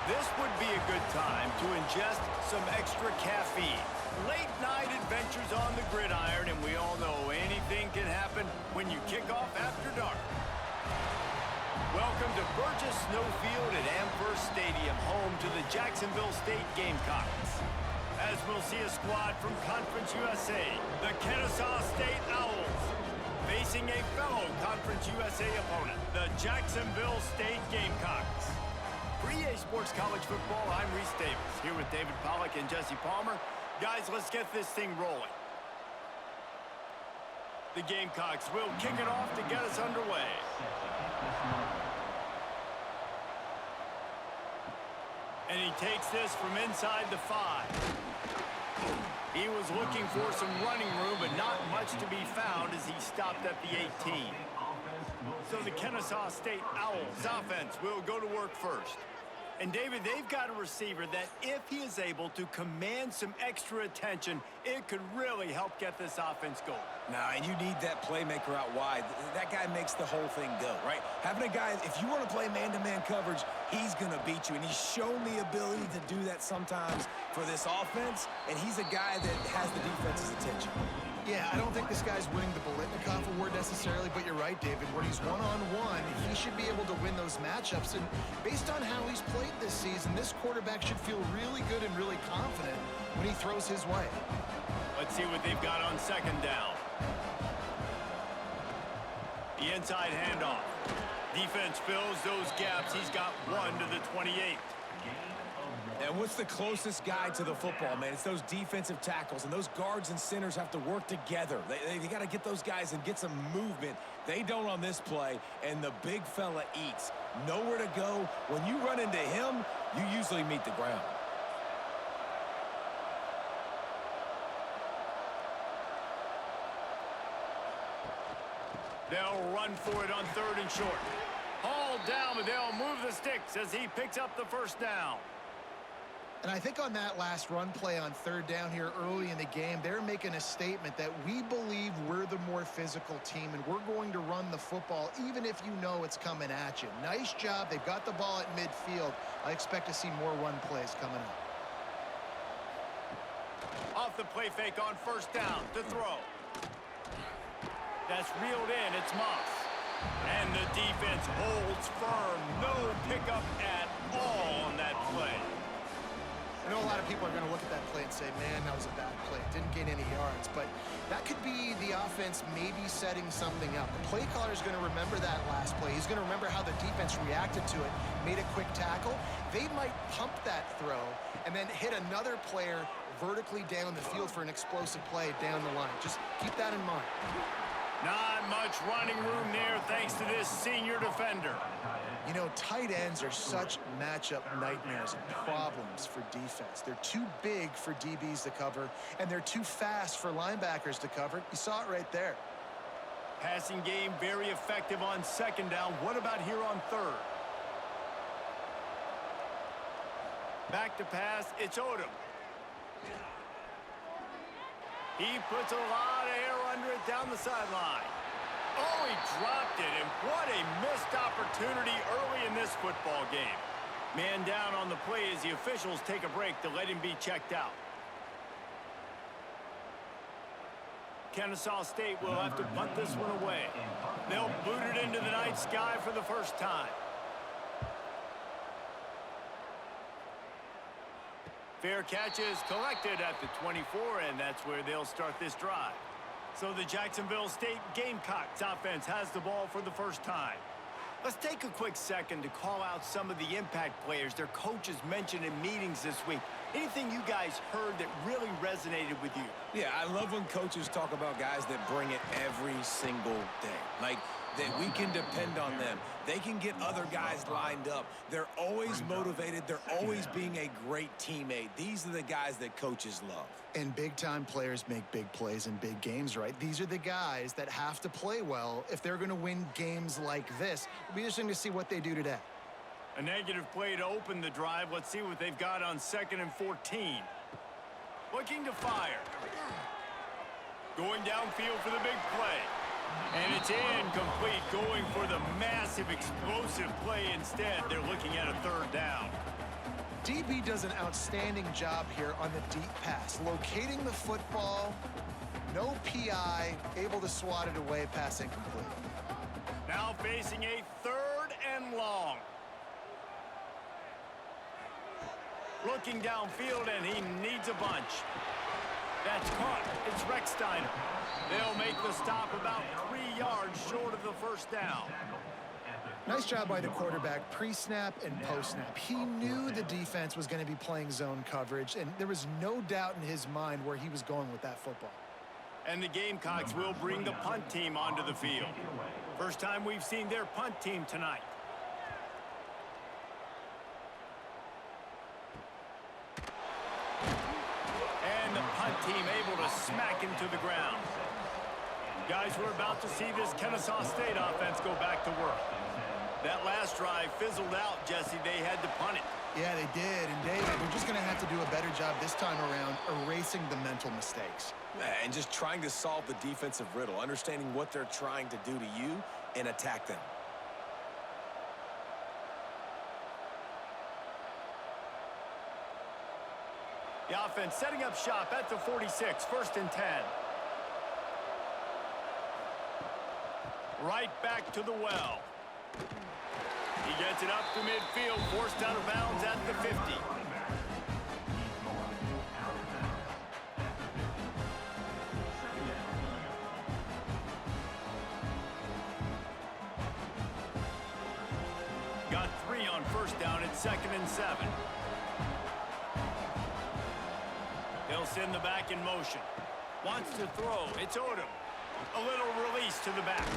This would be a good time to ingest some extra caffeine. Late night adventures on the gridiron, and we all know anything can happen when you kick off after dark. Welcome to Burgess Snowfield at Amherst Stadium, home to the Jacksonville State Gamecocks. As we'll see a squad from Conference USA, the Kennesaw State Owls, facing a fellow Conference USA opponent, the Jacksonville State Gamecocks. For EA Sports College Football, I'm Reese Davis, here with David Pollack and Jesse Palmer. Guys, let's get this thing rolling. The Gamecocks will kick it off to get us underway. And he takes this from inside the 5. He was looking for some running room, but not much to be found as he stopped at the 18. So the Kennesaw State Owls offense will go to work first. And David, they've got a receiver that if he is able to command some extra attention, it could really help get this offense going. Nah, and you need that playmaker out wide. That guy makes the whole thing go, right? Having a guy, if you want to play man-to-man coverage, he's going to beat you. And he's shown the ability to do that sometimes for this offense. And he's a guy that has the defense's attention. Yeah, I don't think this guy's winning the Bolitnikoff award necessarily, but you're right, David. When he's one-on-one, he should be able to win those matchups. And based on how he's played this season, this quarterback should feel really good and really confident when he throws his way. Let's see what they've got on second down. The inside handoff. Defense fills those gaps. He's got 1 to the 28. And what's the closest guy to the football, man? It's those defensive tackles, and those guards and centers have to work together. They got to get those guys and get some movement. They don't on this play, and the big fella eats. Nowhere to go. When you run into him, you usually meet the ground. They'll run for it on 3rd and short. Hauled down, but they'll move the sticks as he picks up the first down. And I think on that last run play on 3rd down here early in the game, they're making a statement that we believe we're the more physical team and we're going to run the football even if you know it's coming at you. Nice job. They've got the ball at midfield. I expect to see more run plays coming up. Off the play fake on 1st down to throw. That's reeled in. It's Moss. And the defense holds firm. No pickup at all on that play. I know a lot of people are going to look at that play and say, man, that was a bad play. Didn't gain any yards. But that could be the offense maybe setting something up. The play caller is going to remember that last play. He's going to remember how the defense reacted to it, made a quick tackle. They might pump that throw and then hit another player vertically down the field for an explosive play down the line. Just keep that in mind. Not much running room there thanks to this senior defender. You know, tight ends are such matchup nightmares and problems for defense. They're too big for DBs to cover, and they're too fast for linebackers to cover. You saw it right there. Passing game very effective on 2nd down. What about here on 3rd? Back to pass, it's Odom. He puts a lot of air under it down the sideline. Oh, he dropped it, and what a missed opportunity early in this football game. Man down on the play as the officials take a break to let him be checked out. Kennesaw State will have to punt this one away. They'll boot it into the night sky for the first time. Fair catch is collected at the 24, and that's where they'll start this drive. So the Jacksonville State Gamecocks offense has the ball for the first time. Let's take a quick second to call out some of the impact players their coaches mentioned in meetings this week. Anything you guys heard that really resonated with you? Yeah, I love when coaches talk about guys that bring it every single day. Like, that we can depend on them. They can get other guys lined up. They're always motivated. They're always being a great teammate. These are the guys that coaches love. And big-time players make big plays in big games, right? These are the guys that have to play well if they're going to win games like this. It'll be interesting to see what they do today. A negative play to open the drive. Let's see what they've got on 2nd and 14. Looking to fire. Going downfield for the big play. And it's incomplete, going for the massive explosive play instead. They're looking at a 3rd down. DB does an outstanding job here on the deep pass, locating the football, no PI, able to swat it away, pass incomplete. Now facing a 3rd and long. Looking downfield, and he needs a bunch. That's caught. It's Recksteiner. They'll make the stop about 3 yards short of the first down. Nice job by the quarterback, pre-snap and post-snap. He knew the defense was going to be playing zone coverage, and there was no doubt in his mind where he was going with that football. And the Gamecocks will bring the punt team onto the field. First time we've seen their punt team tonight. And the punt team able to smack him to the ground. Guys, we're about to see this Kennesaw State offense go back to work. That last drive fizzled out, Jesse. They had to punt it. Yeah, they did. And, David, they're just going to have to do a better job this time around erasing the mental mistakes. And just trying to solve the defensive riddle, understanding what they're trying to do to you and attack them. The offense setting up shop at the 46, 1st and 10. Right back to the well. He gets it up to midfield, forced out of bounds at the 50. Got 3 on 1st down at 2nd and 7. They'll send the back in motion. Wants to throw. It's Odom. A little release to the back.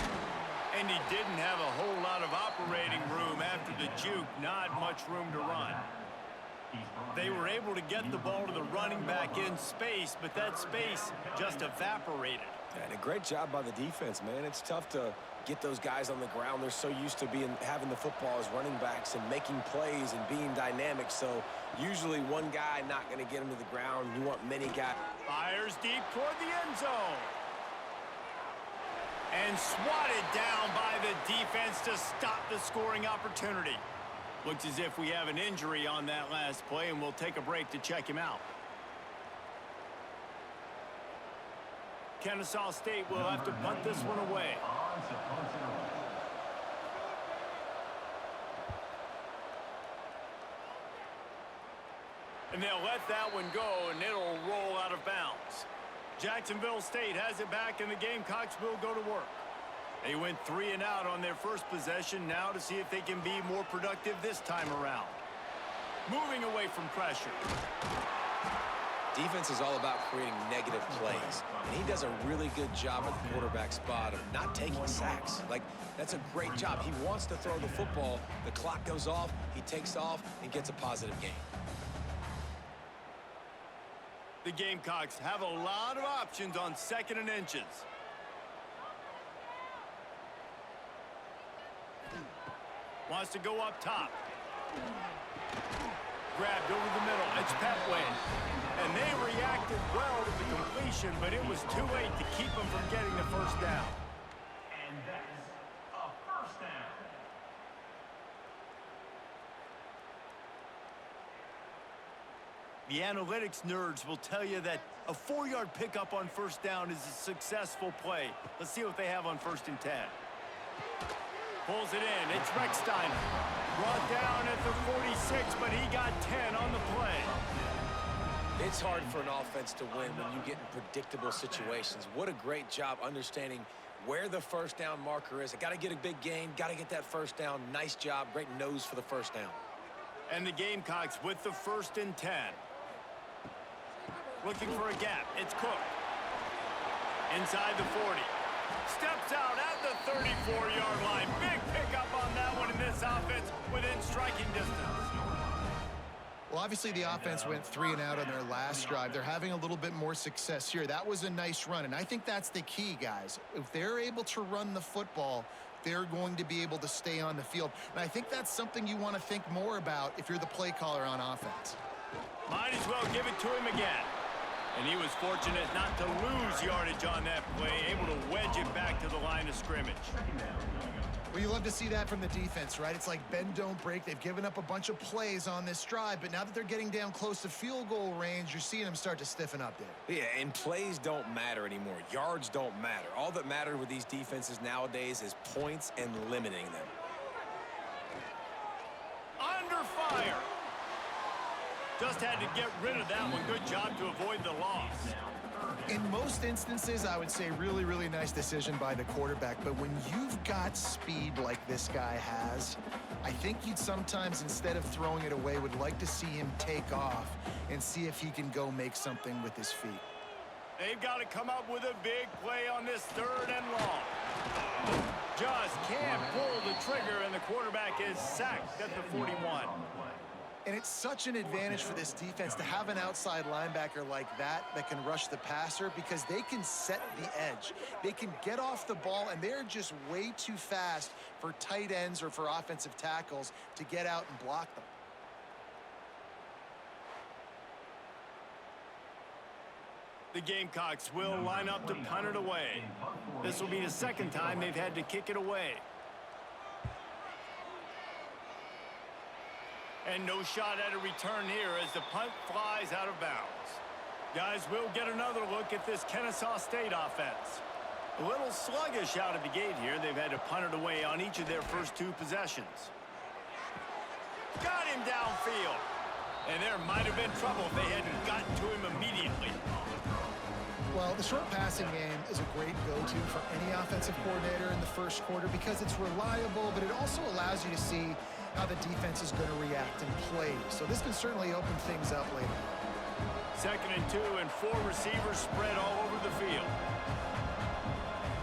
And he didn't have a whole lot of operating room after the juke. Not much room to run. They were able to get the ball to the running back in space, but that space just evaporated. And a great job by the defense, man. It's tough to get those guys on the ground. They're so used to having the football as running backs and making plays and being dynamic. So usually one guy not going to get him to the ground. You want many guys. Fires deep toward the end zone. And swatted down by the defense to stop the scoring opportunity. Looks as if we have an injury on that last play, and we'll take a break to check him out. Kennesaw State will have to punt this one away. And they'll let that one go, and it'll roll out of bounds. Jacksonville State has it back, and the Gamecocks will go to work. They went 3 and out on their first possession, now to see if they can be more productive this time around. Moving away from pressure. Defense is all about creating negative plays, and he does a really good job at the quarterback spot of not taking sacks. Like, that's a great job. He wants to throw the football. The clock goes off, he takes off, and gets a positive gain. The Gamecocks have a lot of options on 2nd and inches. Wants to go up top. Grabbed over the middle. It's Petway. And they reacted well to the completion, but it was too late to keep them from getting the first down. And that is a first down. The analytics nerds will tell you that a 4-yard pickup on 1st down is a successful play. Let's see what they have on 1st and 10. Pulls it in. It's Recksteiner. Brought down at the 46, but he got 10 on the play. It's hard for an offense to win when you get in predictable situations. What a great job understanding where the 1st down marker is. I got to get a big gain, got to get that 1st down. Nice job, great nose for the 1st down. And the Gamecocks with the 1st and 10. Looking for a gap. It's Cook. Inside the 40. Steps out at the 34-yard line. Big pickup on that one in this offense within striking distance. Well, obviously the offense went 3 and out on their last drive. They're having a little bit more success here. That was a nice run, and I think that's the key, guys. If they're able to run the football, they're going to be able to stay on the field. And I think that's something you want to think more about if you're the play caller on offense. Might as well give it to him again. And he was fortunate not to lose yardage on that play, able to wedge it back to the line of scrimmage. Well, you love to see that from the defense, right? It's like bend, don't break. They've given up a bunch of plays on this drive, but now that they're getting down close to field goal range, you're seeing them start to stiffen up there. Yeah, and plays don't matter anymore. Yards don't matter. All that matters with these defenses nowadays is points and limiting them. Under fire. Just had to get rid of that one. Good job to avoid the loss. In most instances, I would say really, really nice decision by the quarterback. But when you've got speed like this guy has, I think you'd sometimes, instead of throwing it away, would like to see him take off and see if he can go make something with his feet. They've got to come up with a big play on this 3rd and long. Just can't pull the trigger, and the quarterback is sacked at the 41. And it's such an advantage for this defense to have an outside linebacker like that can rush the passer, because they can set the edge. They can get off the ball, and they're just way too fast for tight ends or for offensive tackles to get out and block them. The Gamecocks will line up to punt it away. This will be the 2nd time they've had to kick it away. And no shot at a return here as the punt flies out of bounds. Guys, we'll get another look at this Kennesaw State offense. A little sluggish out of the gate here. They've had to punt it away on each of their first 2 possessions. Got him downfield. And there might have been trouble if they hadn't gotten to him immediately. Well, the short passing game is a great go-to for any offensive coordinator in the first quarter because it's reliable, but it also allows you to see how the defense is going to react and play. So this can certainly open things up later. 2nd and 2, and 4 receivers spread all over the field.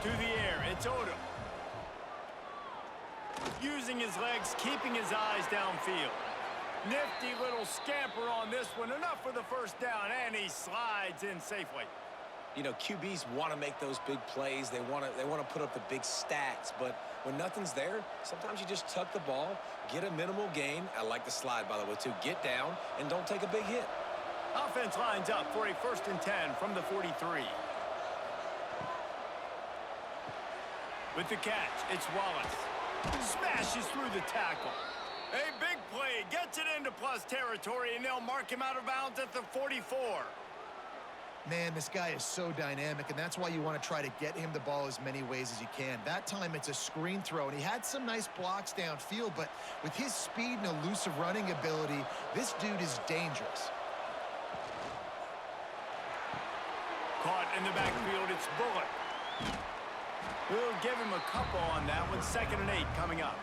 To the air, it's Odom. Using his legs, keeping his eyes downfield. Nifty little scamper on this one. Enough for the 1st down, and he slides in safely. You know, QBs want to make those big plays. They want to put up the big stats, but when nothing's there, sometimes you just tuck the ball, get a minimal gain. I like the slide, by the way, too. Get down and don't take a big hit. Offense lines up for a 1st and 10 from the 43. With the catch, it's Wallace. Smashes through the tackle. A big play, gets it into plus territory, and they'll mark him out of bounds at the 44. Man, this guy is so dynamic, and that's why you want to try to get him the ball as many ways as you can. That time, it's a screen throw, and he had some nice blocks downfield, but with his speed and elusive running ability, this dude is dangerous. Caught in the backfield, it's Bullock. We'll give him a couple on that one. 2nd and 8 coming up.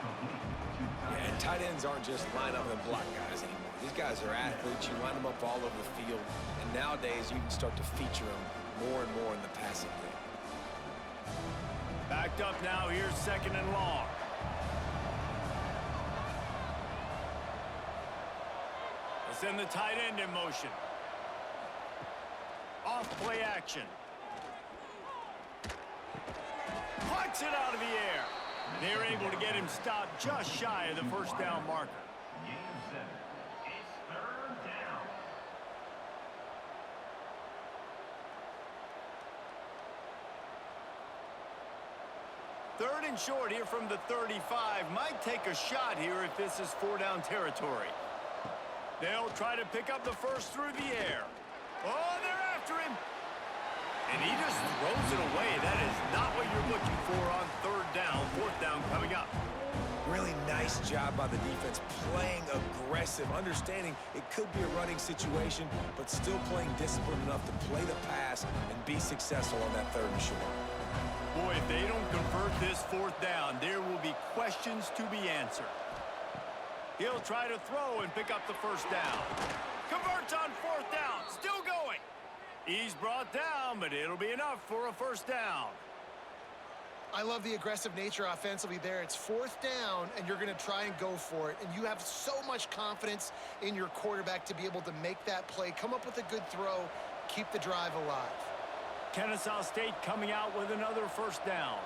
Yeah, and tight ends aren't just line up and block guys anymore. These guys are athletes. You line them up all over the field. And nowadays, you can start to feature them more and more in the passing game. Backed up now. Here's 2nd and long. Let's send the tight end in motion. Off play action. Plucks it out of the air. They're able to get him stopped just shy of the 1st down marker. Game 7. It's 3rd down. 3rd and short here from the 35. Might take a shot here if this is 4-down territory. They'll try to pick up the 1st through the air. Oh, they're after him. And he just throws it away. That is not what you're looking for on 3rd down. 4th down coming up. Really nice job by the defense, playing aggressive, understanding it could be a running situation, but still playing disciplined enough to play the pass and be successful on that 3rd and short. Boy, if they don't convert this 4th down, there will be questions to be answered. He'll try to throw and pick up the 1st down. Converts on 4th down, still going. He's brought down, but it'll be enough for a 1st down. I love the aggressive nature offensively there. It's 4th down, and you're going to try and go for it. And you have so much confidence in your quarterback to be able to make that play, come up with a good throw, keep the drive alive. Kennesaw State coming out with another 1st down.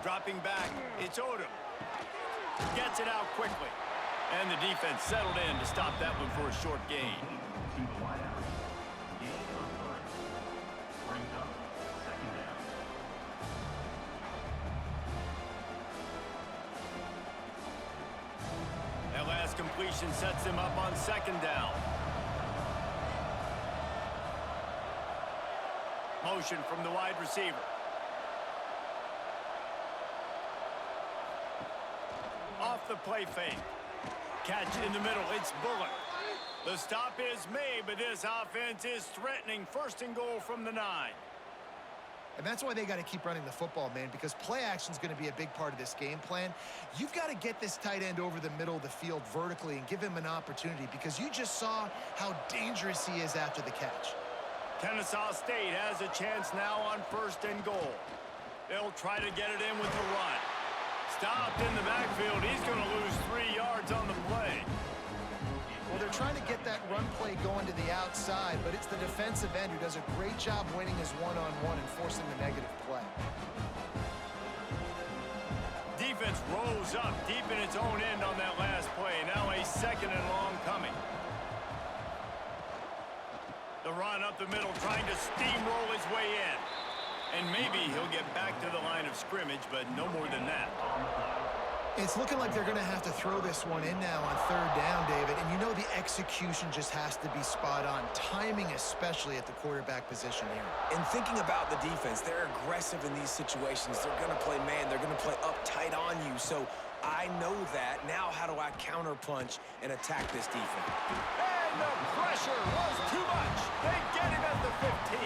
Dropping back, it's Odom. Gets it out quickly. And the defense settled in to stop that one for a short gain. To the wideout. Game on 3rd. Brings up 2nd down. formation sets him up on second down. Motion from the wide receiver. Off the play fake. Catch in the middle. It's Bullock. The stop is made, but this offense is threatening. First and goal from the 9. And that's why they got to keep running the football, man, because play action is going to be a big part of this game plan. You've got to get this tight end over the middle of the field vertically and give him an opportunity, because you just saw how dangerous he is after the catch. Kennesaw State has a chance now on first and goal. They'll try to get it in with the run. Stopped in the backfield. He's going to lose 3 yards on the play. Well, they're trying to get that run play going to the outside, but it's the defensive end who does a great job winning his one-on-one and forcing the negative play. Defense rose up deep in its own end on that last play. Now a second and long coming. The run up the middle, trying to steamroll his way in. And maybe he'll get back to the line of scrimmage, but no more than that. It's looking like they're going to have to throw this one in now on third down, David. And you know the execution just has to be spot on. Timing especially at the quarterback position here. And thinking about the defense, they're aggressive in these situations. They're going to play man. They're going to play up tight on you. So I know that. Now how do I counterpunch and attack this defense? And the pressure was too much. They get him at the 15.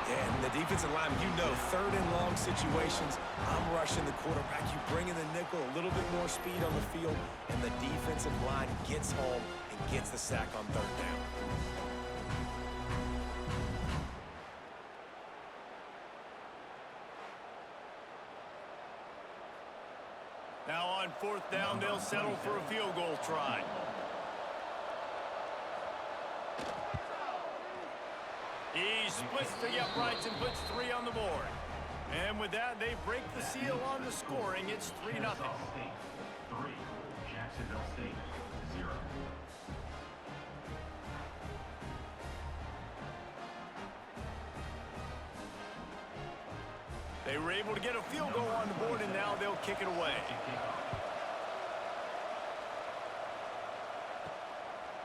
And the defensive line, you know, third and long situations, I'm rushing the quarterback. You bring in the nickel, a little bit more speed on the field, and the defensive line gets home and gets the sack on third down. Now on fourth down, they'll settle for a field goal try. He splits the uprights and puts 3 on the board. And with that, they break the seal on the scoring. It's 3-0. Kennesaw State 3, Jacksonville State 0. They were able to get a field goal on the board, and now they'll kick it away.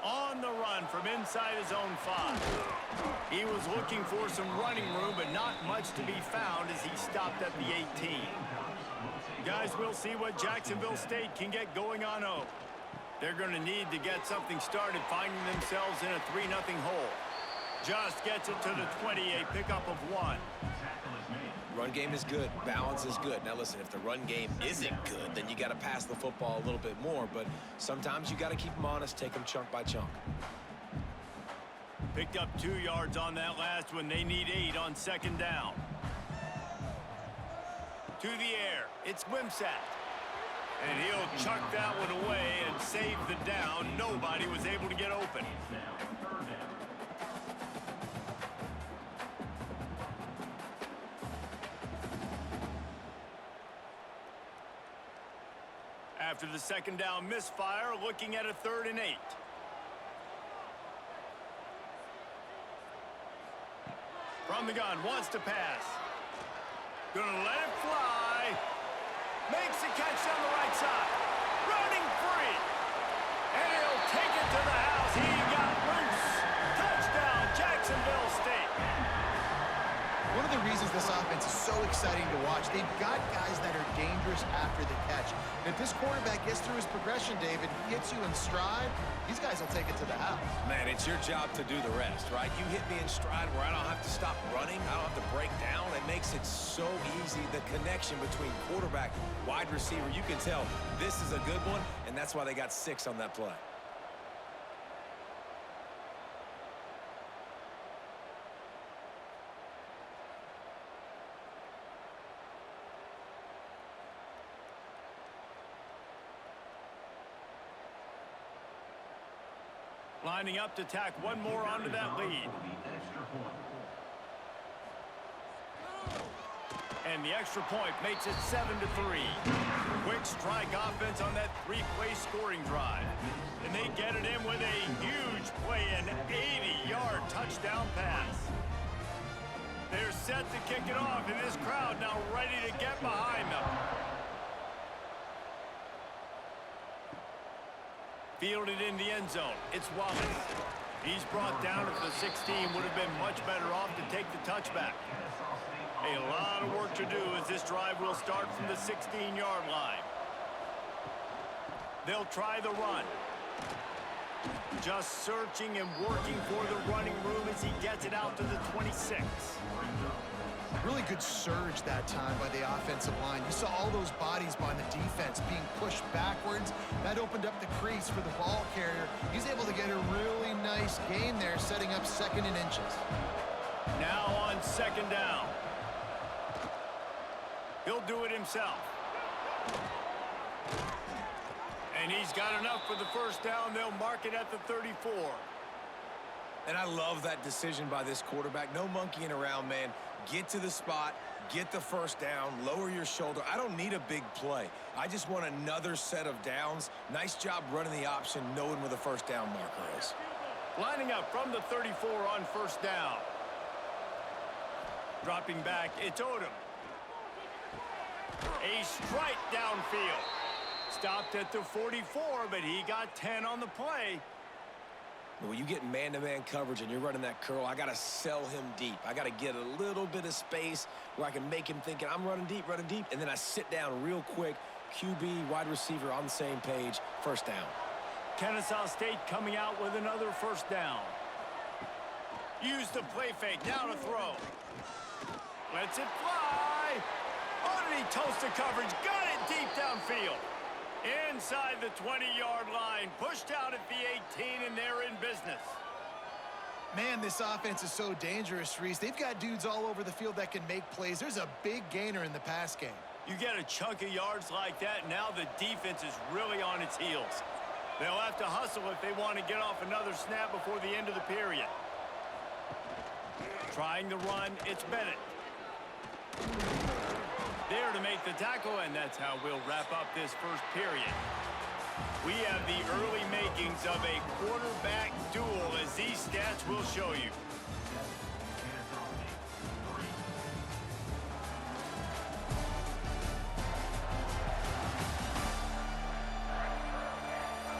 On the run from inside his own 5. He was looking for some running room, but not much to be found as he stopped at the 18. Guys, we'll see what Jacksonville State can get going on 0. They're going to need to get something started, finding themselves in a 3-0 hole. Just gets it to the 20, a pickup of 1. Run game is good. Balance is good. Now, listen, if the run game isn't good, then you got to pass the football a little bit more. But sometimes you got to keep them honest, take them chunk by chunk. Picked up 2 yards on that last one. They need 8 on second down. To the air. It's Wimsatt. And he'll chuck that one away and save the down. Nobody was able to get open. After the second down misfire, looking at a 3rd and 8. From the gun, wants to pass. Gonna let it fly. Makes the catch down the right side. Running free. And he'll take it to the house. He got loose. Touchdown, Jacksonville State. One of the reasons this offense is so exciting to watch, they've got guys that are dangerous after the catch. And if this quarterback gets through his progression, David, he hits you in stride, these guys will take it to the house. Man, it's your job to do the rest, right? You hit me in stride where I don't have to stop running. I don't have to break down. It makes it so easy. The connection between quarterback, wide receiver, you can tell this is a good one, and that's why they got 6 on that play. Lining up to tack one more onto that lead. And the extra point makes it 7-3. Quick strike offense on that 3-play scoring drive. And they get it in with a huge play, an 80-yard touchdown pass. They're set to kick it off, and this crowd now ready to get behind them. Fielded in the end zone. It's Wallace. He's brought down at the 16. Would have been much better off to take the touchback. A lot of work to do as this drive will start from the 16-yard line. They'll try the run. Just searching and working for the running room as he gets it out to the 26. Really good surge that time by the offensive line. You saw all those bodies by the defense being pushed backwards. That opened up the crease for the ball carrier. He's able to get a really nice gain there, setting up 2nd and inches. Now on 2nd down. He'll do it himself. And he's got enough for the 1st down. They'll mark it at the 34. And I love that decision by this quarterback. No monkeying around, man. Get to the spot, get the 1st down, lower your shoulder. I don't need a big play. I just want another set of downs. Nice job running the option, knowing where the 1st down marker is. Lining up from the 34 on 1st down. Dropping back, it's Odom. A strike downfield. Stopped at the 44, but he got 10 on the play. When you get man-to-man coverage and you're running that curl, I got to sell him deep. I got to get a little bit of space where I can make him thinking I'm running deep, and then I sit down real quick. QB, wide receiver on the same page, 1st down. Kennesaw State coming out with another 1st down. Use the play fake, now to throw. Lets it fly. Oh, did he toast the coverage? Got it deep downfield. Inside the 20-yard line, pushed out at the 18, and they're in business. Man, this offense is so dangerous, Reese. They've got dudes all over the field that can make plays. There's a big gainer in the pass game. You get a chunk of yards like that, now the defense is really on its heels. They'll have to hustle if they want to get off another snap before the end of the period. Trying the run, it's Bennett. There to make the tackle, and that's how we'll wrap up this 1st period. We have the early makings of a quarterback duel, as these stats will show you.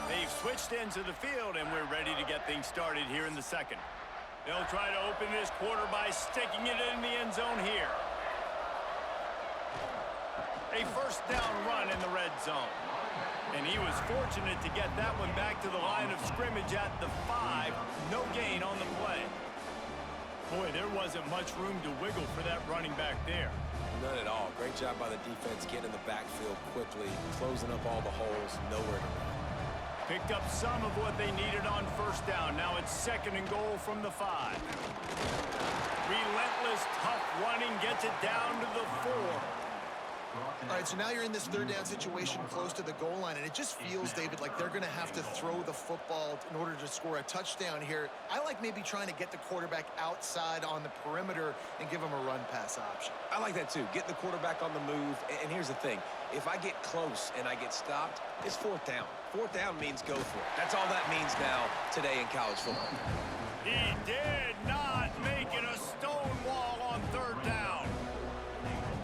They've switched into the field, and we're ready to get things started here in the 2nd. They'll try to open this quarter by sticking it in the end zone here. A 1st down run in the red zone. And he was fortunate to get that one back to the line of scrimmage at the 5. No gain on the play. Boy, there wasn't much room to wiggle for that running back there. None at all. Great job by the defense getting in the backfield quickly, closing up all the holes, nowhere to run. Picked up some of what they needed on 1st down. Now it's 2nd and goal from the 5. Relentless, tough running gets it down to the 4. All right, so now you're in this 3rd down situation close to the goal line, and it just feels, David, like they're going to have to throw the football in order to score a touchdown here. I like maybe trying to get the quarterback outside on the perimeter and give him a run-pass option. I like that, too. Get the quarterback on the move. And here's the thing. If I get close and I get stopped, it's 4th down. 4th down means go for it. That's all that means now today in college football. He did not make it a stone wall on 3rd down.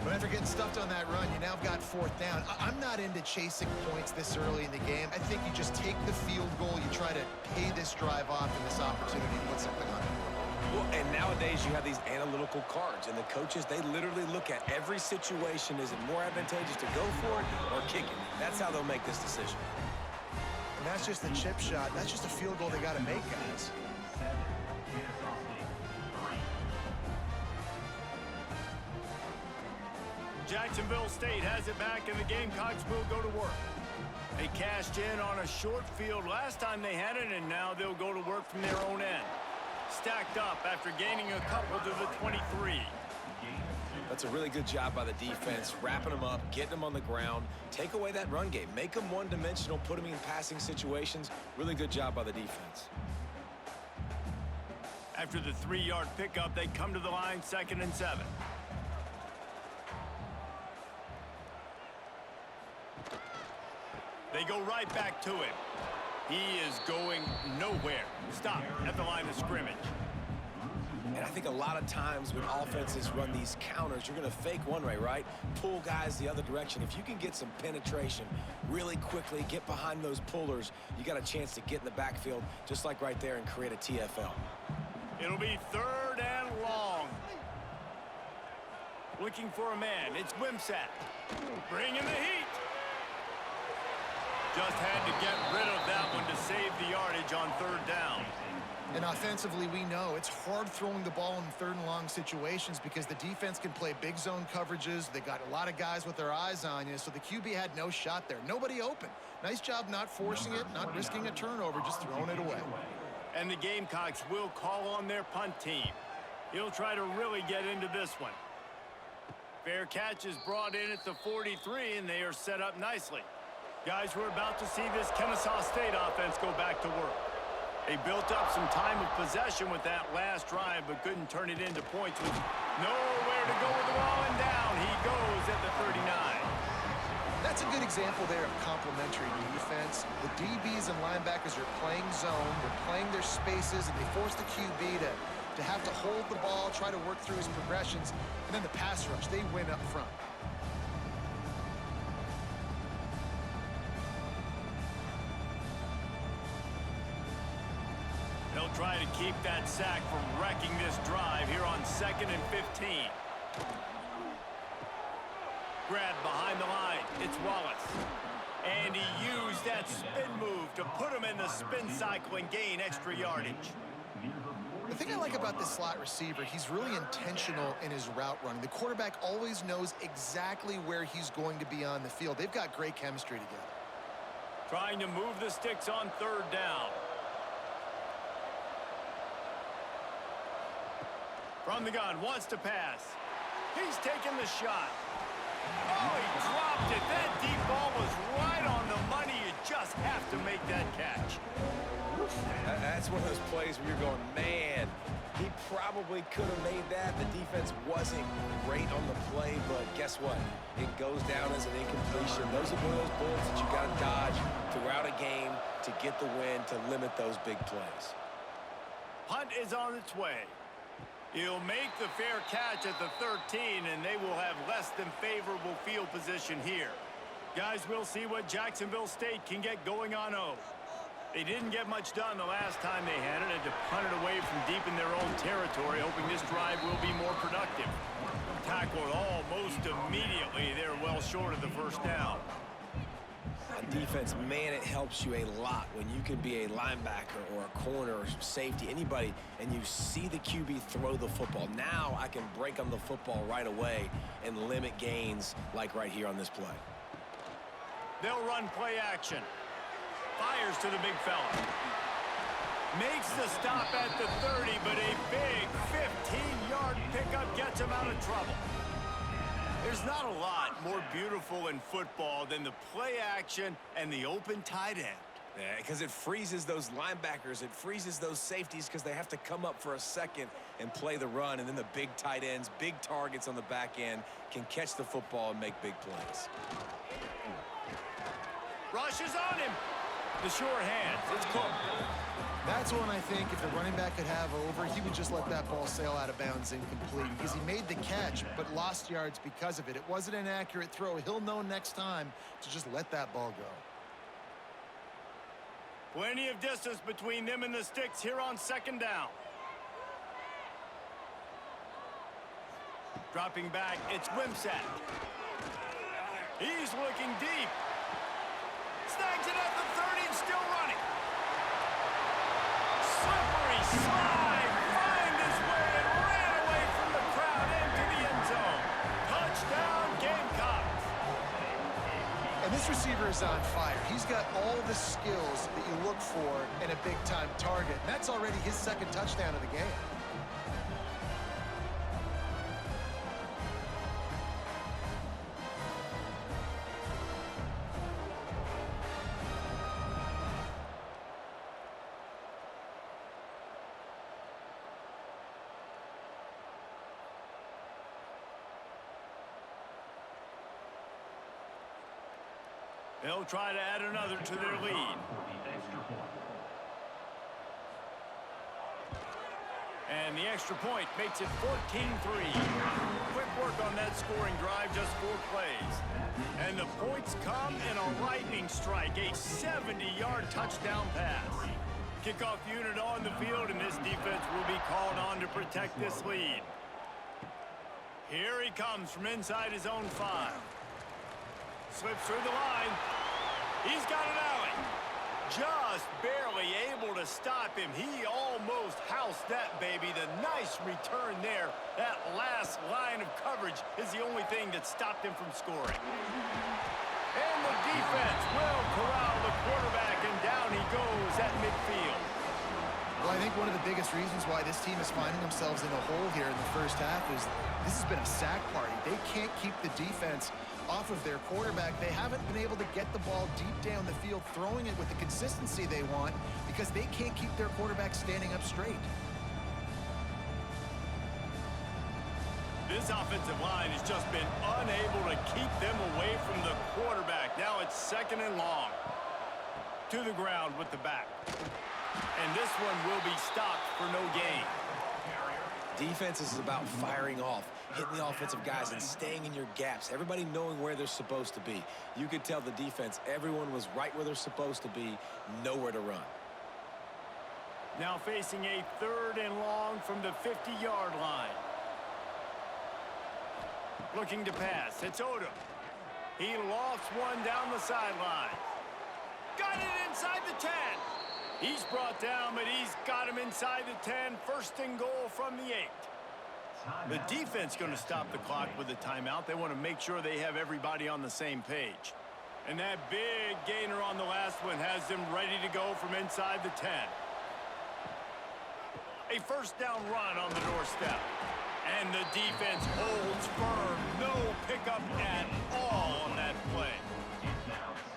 But after getting stuffed on that run, you now have got 4th down. I'm not into chasing points this early in the game. I think you just take the field goal. You try to pay this drive off and this opportunity to put something on it. Well, and nowadays you have these analytical cards, and the coaches, they literally look at every situation. Is it more advantageous to go for it or kick it? That's how they'll make this decision. And that's just the chip shot. That's just a field goal they got to make, guys. Jacksonville State has it back, and the Gamecocks will go to work. They cashed in on a short field last time they had it, and now they'll go to work from their own end. Stacked up after gaining a couple to the 23. That's a really good job by the defense, wrapping them up, getting them on the ground. Take away that run game. Make them one-dimensional, put them in passing situations. Really good job by the defense. After the 3-yard pickup, they come to the line 2nd and 7. They go right back to him. He is going nowhere. Stop at the line of scrimmage. And I think a lot of times when offenses run these counters, you're going to fake one way, right? Pull guys the other direction. If you can get some penetration really quickly, get behind those pullers, you got a chance to get in the backfield just like right there and create a TFL. It'll be 3rd and long. Looking for a man. It's Wimsatt. Bringing the heat. Just had to get rid of that one to save the yardage on 3rd down. And offensively, we know it's hard throwing the ball in 3rd and long situations because the defense can play big zone coverages. They got a lot of guys with their eyes on you, so the QB had no shot there. Nobody open. Nice job not forcing it, not risking a turnover, just throwing it away. And the Gamecocks will call on their punt team. He'll try to really get into this one. Fair catch is brought in at the 43, and they are set up nicely. Guys, we're about to see this Kennesaw State offense go back to work. They built up some time of possession with that last drive, but couldn't turn it into points with nowhere to go with the ball, and down he goes at the 39. That's a good example there of complementary defense. The DBs and linebackers are playing zone, they're playing their spaces, and they force the QB to have to hold the ball, try to work through his progressions, and then the pass rush, they win up front. They'll try to keep that sack from wrecking this drive here on 2nd and 15. Grabbed behind the line. It's Wallace. And he used that spin move to put him in the spin cycle and gain extra yardage. The thing I like about this slot receiver, he's really intentional in his route running. The quarterback always knows exactly where he's going to be on the field. They've got great chemistry together. Trying to move the sticks on 3rd down. From the gun, wants to pass. He's taking the shot. Oh, he dropped it. That deep ball was right on the money. You just have to make that catch. That's one of those plays where you're going, man, he probably could have made that. The defense wasn't great on the play, but guess what? It goes down as an incompletion. Those are one of those bullets that you got to dodge throughout a game to get the win, to limit those big plays. Punt is on its way. He'll make the fair catch at the 13, and they will have less than favorable field position here. Guys, we'll see what Jacksonville State can get going on O. They didn't get much done the last time they had it, and to punt it away from deep in their own territory, hoping this drive will be more productive. Tackled almost immediately. They're well short of the 1st down. On defense, man, it helps you a lot when you can be a linebacker or a corner or safety, anybody, and you see the QB throw the football. Now I can break on the football right away and limit gains like right here on this play. They'll run play action. Fires to the big fella. Makes the stop at the 30, but a big 15-yard pickup gets him out of trouble. There's not a lot more beautiful in football than the play action and the open tight end. Yeah, because it freezes those linebackers. It freezes those safeties because they have to come up for a second and play the run. And then the big tight ends, big targets on the back end can catch the football and make big plays. Rushes on him. The sure hands. It's Cook. That's one I think if the running back could have over, he would just let that ball sail out of bounds incomplete because he made the catch but lost yards because of it. It wasn't an accurate throw. He'll know next time to just let that ball go. Plenty of distance between them and the sticks here on 2nd down. Dropping back, it's Wimsatt. He's looking deep. Snags it at the 30 and still running. Slippery slide, find his way and ran away from the crowd into the end zone. Touchdown, Gamecocks. And this receiver is on fire. He's got all the skills that you look for in a big-time target. And that's already his 2nd touchdown of the game. They'll try to add another to their lead. And the extra point makes it 14-3. Quick work on that scoring drive, just 4 plays. And the points come in a lightning strike, a 70-yard touchdown pass. Kickoff unit on the field, and this defense will be called on to protect this lead. Here he comes from inside his own 5. Slips through the line. He's got an alley. Just barely able to stop him. He almost housed that baby. The nice return there. That last line of coverage is the only thing that stopped him from scoring. And the defense will corral the quarterback, and down he goes at midfield. Well, I think one of the biggest reasons why this team is finding themselves in a hole here in the first half is this has been a sack party. They can't keep the defense off of their quarterback. They haven't been able to get the ball deep down the field, throwing it with the consistency they want because they can't keep their quarterback standing up straight. This offensive line has just been unable to keep them away from the quarterback. Now it's 2nd and long. To the ground with the back. And this one will be stopped for no gain. Defense is about firing off, hitting the offensive guys and staying in your gaps. Everybody knowing where they're supposed to be. You could tell the defense, everyone was right where they're supposed to be, nowhere to run. Now facing a 3rd and long from the 50-yard line. Looking to pass. It's Odom. He lofts one down the sideline. Got it inside the 10. He's brought down, but he's got him inside the 10. 1st and goal from the 8. The defense going to stop the clock with a timeout. They want to make sure they have everybody on the same page. And that big gainer on the last one has them ready to go from inside the 10. A 1st down run on the doorstep. And the defense holds firm. No pickup at all on that play.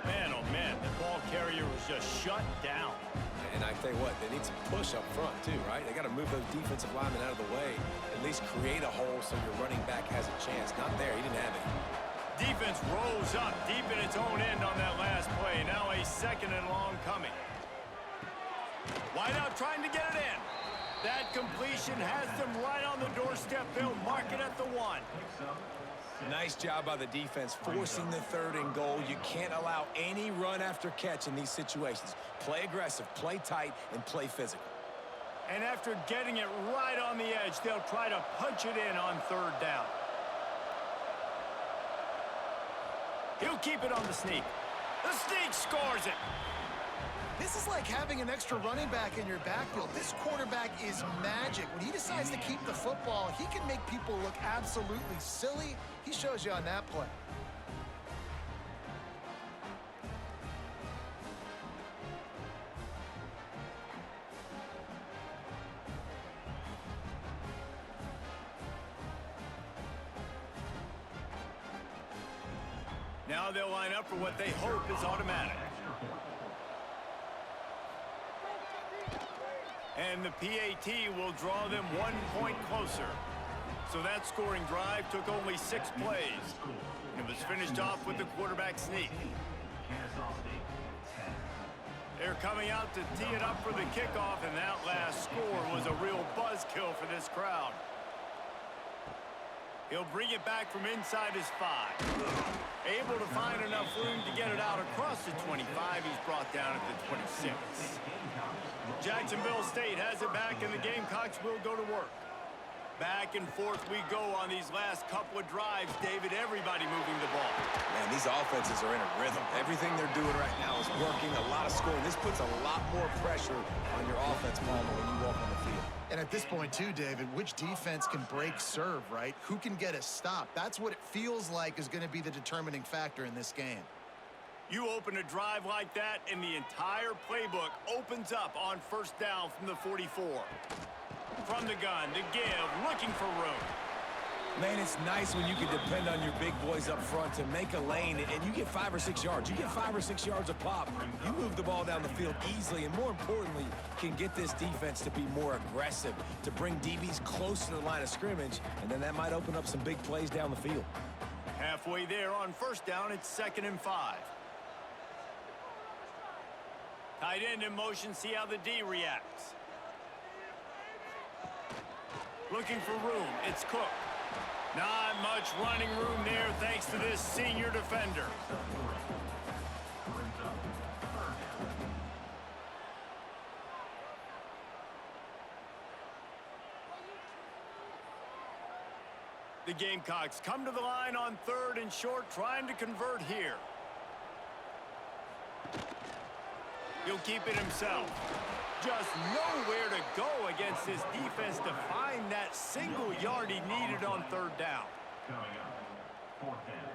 Man, oh man, the ball carrier was just shut down. And I tell you what, they need some push up front too, right? They got to move those defensive linemen out of the way, at least create a hole so your running back has a chance. Not there, he didn't have it. Defense rose up deep in its own end on that last play. Now a 2nd and long coming. Wide out trying to get it in. That completion has them right on the doorstep. They'll mark it at the 1. Nice job by the defense forcing the 3rd and goal. You can't allow any run after catch in these situations. Play aggressive, play tight, and play physical. And after getting it right on the edge, they'll try to punch it in on 3rd down. He'll keep it on the sneak. The sneak scores it. This is like having an extra running back in your backfield. This quarterback is magic. When he decides to keep the football, he can make people look absolutely silly. He shows you on that play. Now they'll line up for what they hope is automatic. And the PAT will draw them 1 point closer. So that scoring drive took only 6 plays. And it was finished off with the quarterback sneak. Kennesaw State 10. They're coming out to tee it up for the kickoff, and that last score was a real buzzkill for this crowd. He'll bring it back from inside his 5. Able to find enough room to get it out across the 25. He's brought down at the 26. Jacksonville State has it back, and the Gamecocks will go to work. Back and forth we go on these last couple of drives, David. Everybody moving the ball. Man, these offenses are in a rhythm. Everything they're doing right now is working. A lot of scoring. This puts a lot more pressure on your offense, Palmer, when you walk on the field. And at this point, too, David, which defense can break serve, right? Who can get a stop? That's what it feels like is going to be the determining factor in this game. You open a drive like that, and the entire playbook opens up on 1st down from the 44. From the gun, the give, looking for room. Man, it's nice when you can depend on your big boys up front to make a lane, and you get 5 or 6 yards. You get 5 or 6 yards a pop. You move the ball down the field easily, and more importantly, can get this defense to be more aggressive, to bring DBs close to the line of scrimmage, and then that might open up some big plays down the field. Halfway there on 1st down, it's 2nd and 5. Tight end in motion, see how the D reacts. Looking for room. It's Cook. Not much running room there thanks to this senior defender. The Gamecocks come to the line on 3rd and short, trying to convert here. He'll keep it himself. Just nowhere to go against this defense to find that single yard he needed on 3rd down. Coming up, 4th down.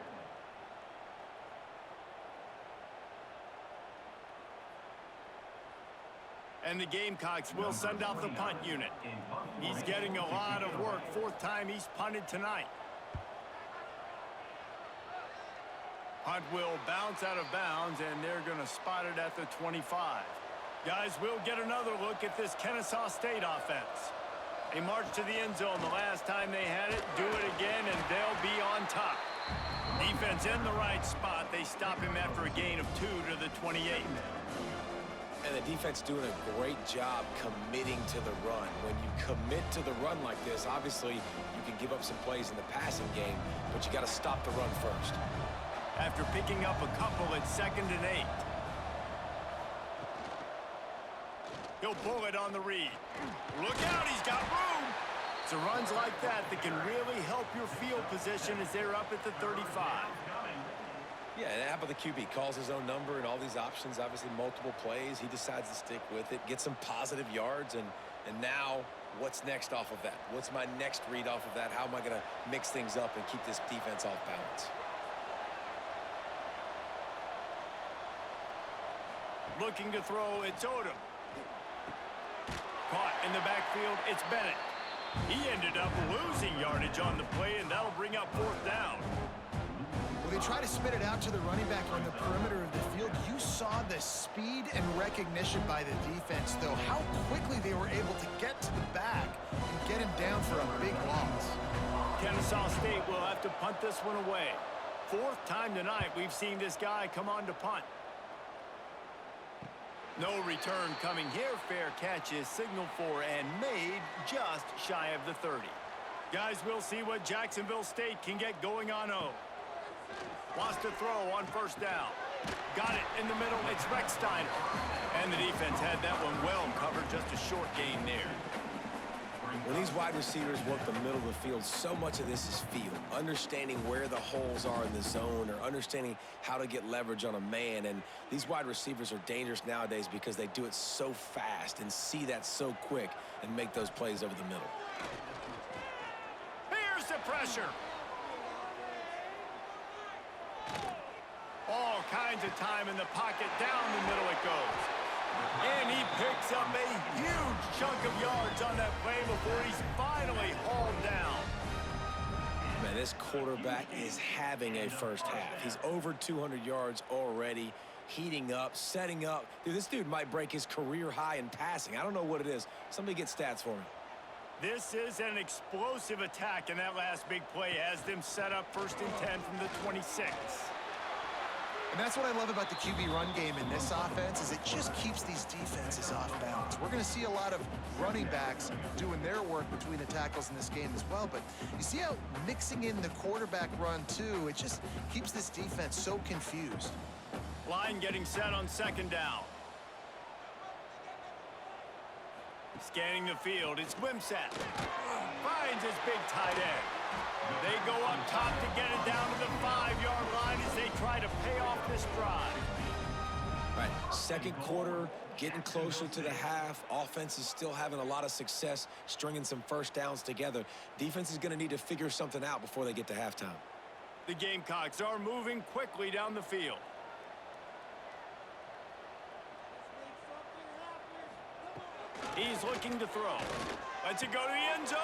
And the Gamecocks will send out the punt unit. He's getting a lot of work. 4th time he's punted tonight. Punt will bounce out of bounds, and they're going to spot it at the 25. Guys, we'll get another look at this Kennesaw State offense. They marched to the end zone the last time they had it. Do it again, and they'll be on top. Defense in the right spot. They stop him after a gain of 2 to the 28. And the defense doing a great job committing to the run. When you commit to the run like this, obviously you can give up some plays in the passing game, but you got to stop the run first. After picking up a couple, it's 2nd and 8. He'll pull it on the read. Look out, he's got room. It's runs like that can really help your field position as they're up at the 35. Yeah, and how about the QB? Calls his own number and all these options, obviously multiple plays. He decides to stick with it, get some positive yards, and now what's next off of that? What's my next read off of that? How am I going to mix things up and keep this defense off balance? Looking to throw, it's Odom. Caught in the backfield, it's Bennett. He ended up losing yardage on the play, and that'll bring up 4th down. Well, they try to spit it out to the running back on the perimeter of the field. You saw the speed and recognition by the defense, though, how quickly they were able to get to the back and get him down for a big loss. Kennesaw State will have to punt this one away. 4th time tonight we've seen this guy come on to punt. No return coming here. Fair catch is signaled for and made just shy of the 30. Guys, we'll see what Jacksonville State can get going on O. Wants to throw on 1st down. Got it in the middle. It's Recksteiner. And the defense had that one well covered. Just a short gain there. When these wide receivers work the middle of the field, so much of this is feel. Understanding where the holes are in the zone, or understanding how to get leverage on a man. And these wide receivers are dangerous nowadays because they do it so fast and see that so quick and make those plays over the middle. Here's the pressure. All kinds of time in the pocket. Down the middle it goes. And he picks up a huge chunk of yards on that play before he's finally hauled down. Man, this quarterback is having a first half. He's over 200 yards already, heating up, setting up. Dude, this dude might break his career high in passing. I don't know what it is. Somebody get stats for me. This is an explosive attack, and that last big play has them set up 1st and 10 from the 26. And that's what I love about the QB run game in this offense, is it just keeps these defenses off balance. We're going to see a lot of running backs doing their work between the tackles in this game as well. But you see how mixing in the quarterback run, too, it just keeps this defense so confused. Line getting set on 2nd down. Scanning the field, it's Wimsatt. Finds his big tight end. They go up top to get it down to the 5-yard line as they try to pay off this drive. Right, 2nd quarter, getting closer to the half. Offense is still having a lot of success stringing some 1st downs together. Defense is going to need to figure something out before they get to halftime. The Gamecocks are moving quickly down the field. He's looking to throw. Lets it go to the end zone.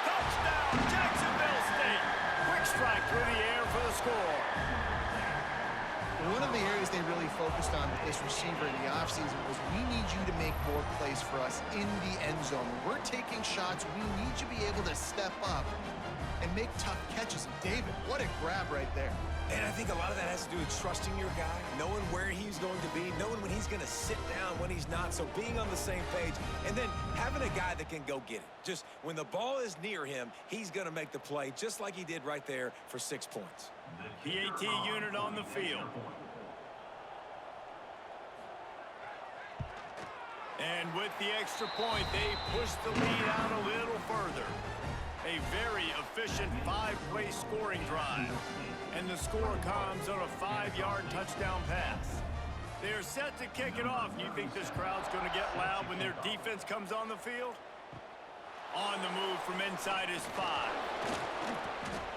Touchdown, Jacksonville State. Quick strike through the air for the score. One of the areas they really focused on with this receiver in the offseason was, we need you to make more plays for us in the end zone. When we're taking shots, we need you to be able to step up and make tough catches. And David, what a grab right there. And I think a lot of that has to do with trusting your guy, knowing where he's going to be, knowing when he's going to sit down, when he's not. So being on the same page, and then having a guy that can go get it. Just when the ball is near him, he's going to make the play, just like he did right there for 6 points. PAT unit on the field. And with the extra point, they push the lead out a little further. A very efficient 5-play scoring drive. And the score comes on a 5-yard touchdown pass. They're set to kick it off. You think this crowd's going to get loud when their defense comes on the field? On the move from inside his 5.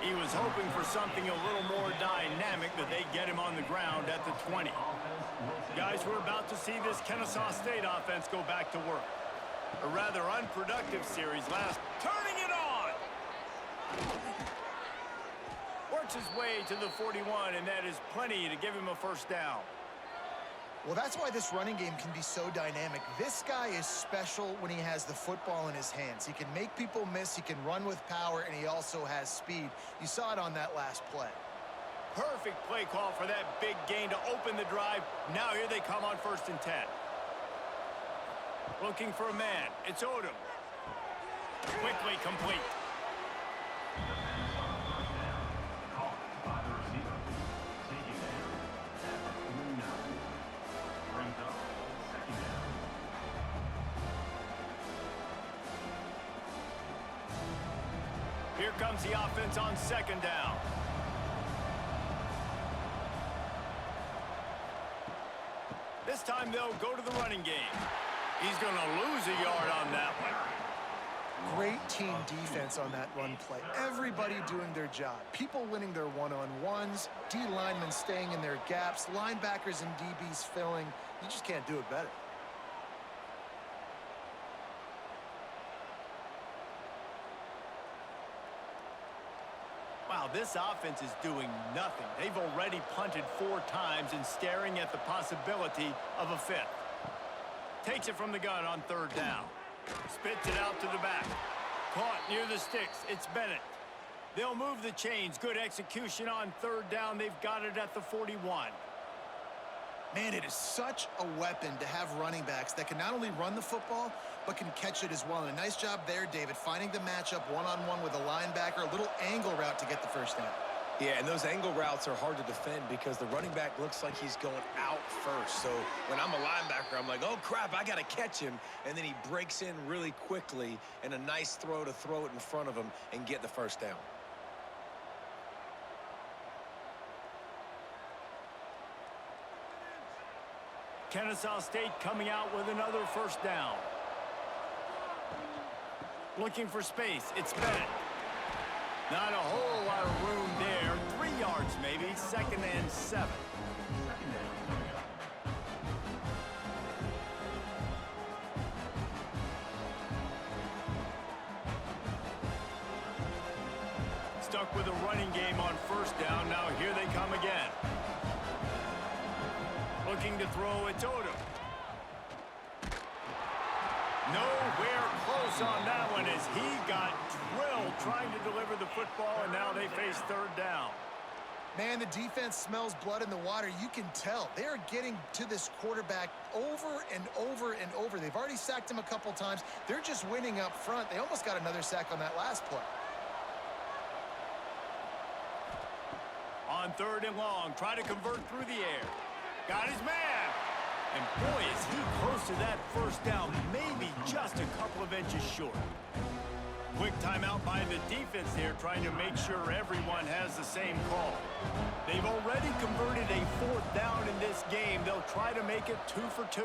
He was hoping for something a little more dynamic, but they get him on the ground at the 20. Guys, we're about to see this Kennesaw State offense go back to work. A rather unproductive series last. Turning it on! Works his way to the 41, and that is plenty to give him a first down. Well, that's why this running game can be so dynamic. This guy is special when he has the football in his hands. He can make people miss, he can run with power, and he also has speed. You saw it on that last play. Perfect play call for that big gain to open the drive. Now here they come on 1st and 10. Looking for a man. It's Odom. Quickly complete. Here comes the offense on 2nd down. This time they'll go to the running game. He's going to lose a yard on that one. Great team defense on that run play. Everybody doing their job. People winning their one-on-ones, D linemen staying in their gaps, linebackers and DBs filling. You just can't do it better. Wow, this offense is doing nothing. They've already punted 4 times and staring at the possibility of a 5th. Takes it from the gun on 3rd down. Spits it out to the back. Caught near the sticks. It's Bennett. They'll move the chains. Good execution on 3rd down. They've got it at the 41. Man, it is such a weapon to have running backs that can not only run the football, but can catch it as well. And a nice job there, David, finding the matchup one-on-one with a linebacker, a little angle route to get the first down. Yeah, and those angle routes are hard to defend because the running back looks like he's going out first. So when I'm a linebacker, I'm like, oh, crap, I got to catch him. And then he breaks in really quickly, and a nice throw to throw it in front of him and get the first down. Kennesaw State coming out with another first down. Looking for space. It's Bennett. Not a whole lot of room there. 3 yards maybe. 2nd and 7. Stuck with a running game on 1st down. Now here they come again. Looking to throw, it's Odom. Nowhere close on that one as he got drilled trying to deliver the football, and now they face 3rd down. Man, the defense smells blood in the water. You can tell. They are getting to this quarterback over and over and over. They've already sacked him a couple times. They're just winning up front. They almost got another sack on that last play. On 3rd and long, try to convert through the air. Got his man. And boy, is he close to that first down, maybe just a couple of inches short. Quick timeout by the defense here, trying to make sure everyone has the same call. They've already converted a 4th down in this game. They'll try to make it 2 for 2.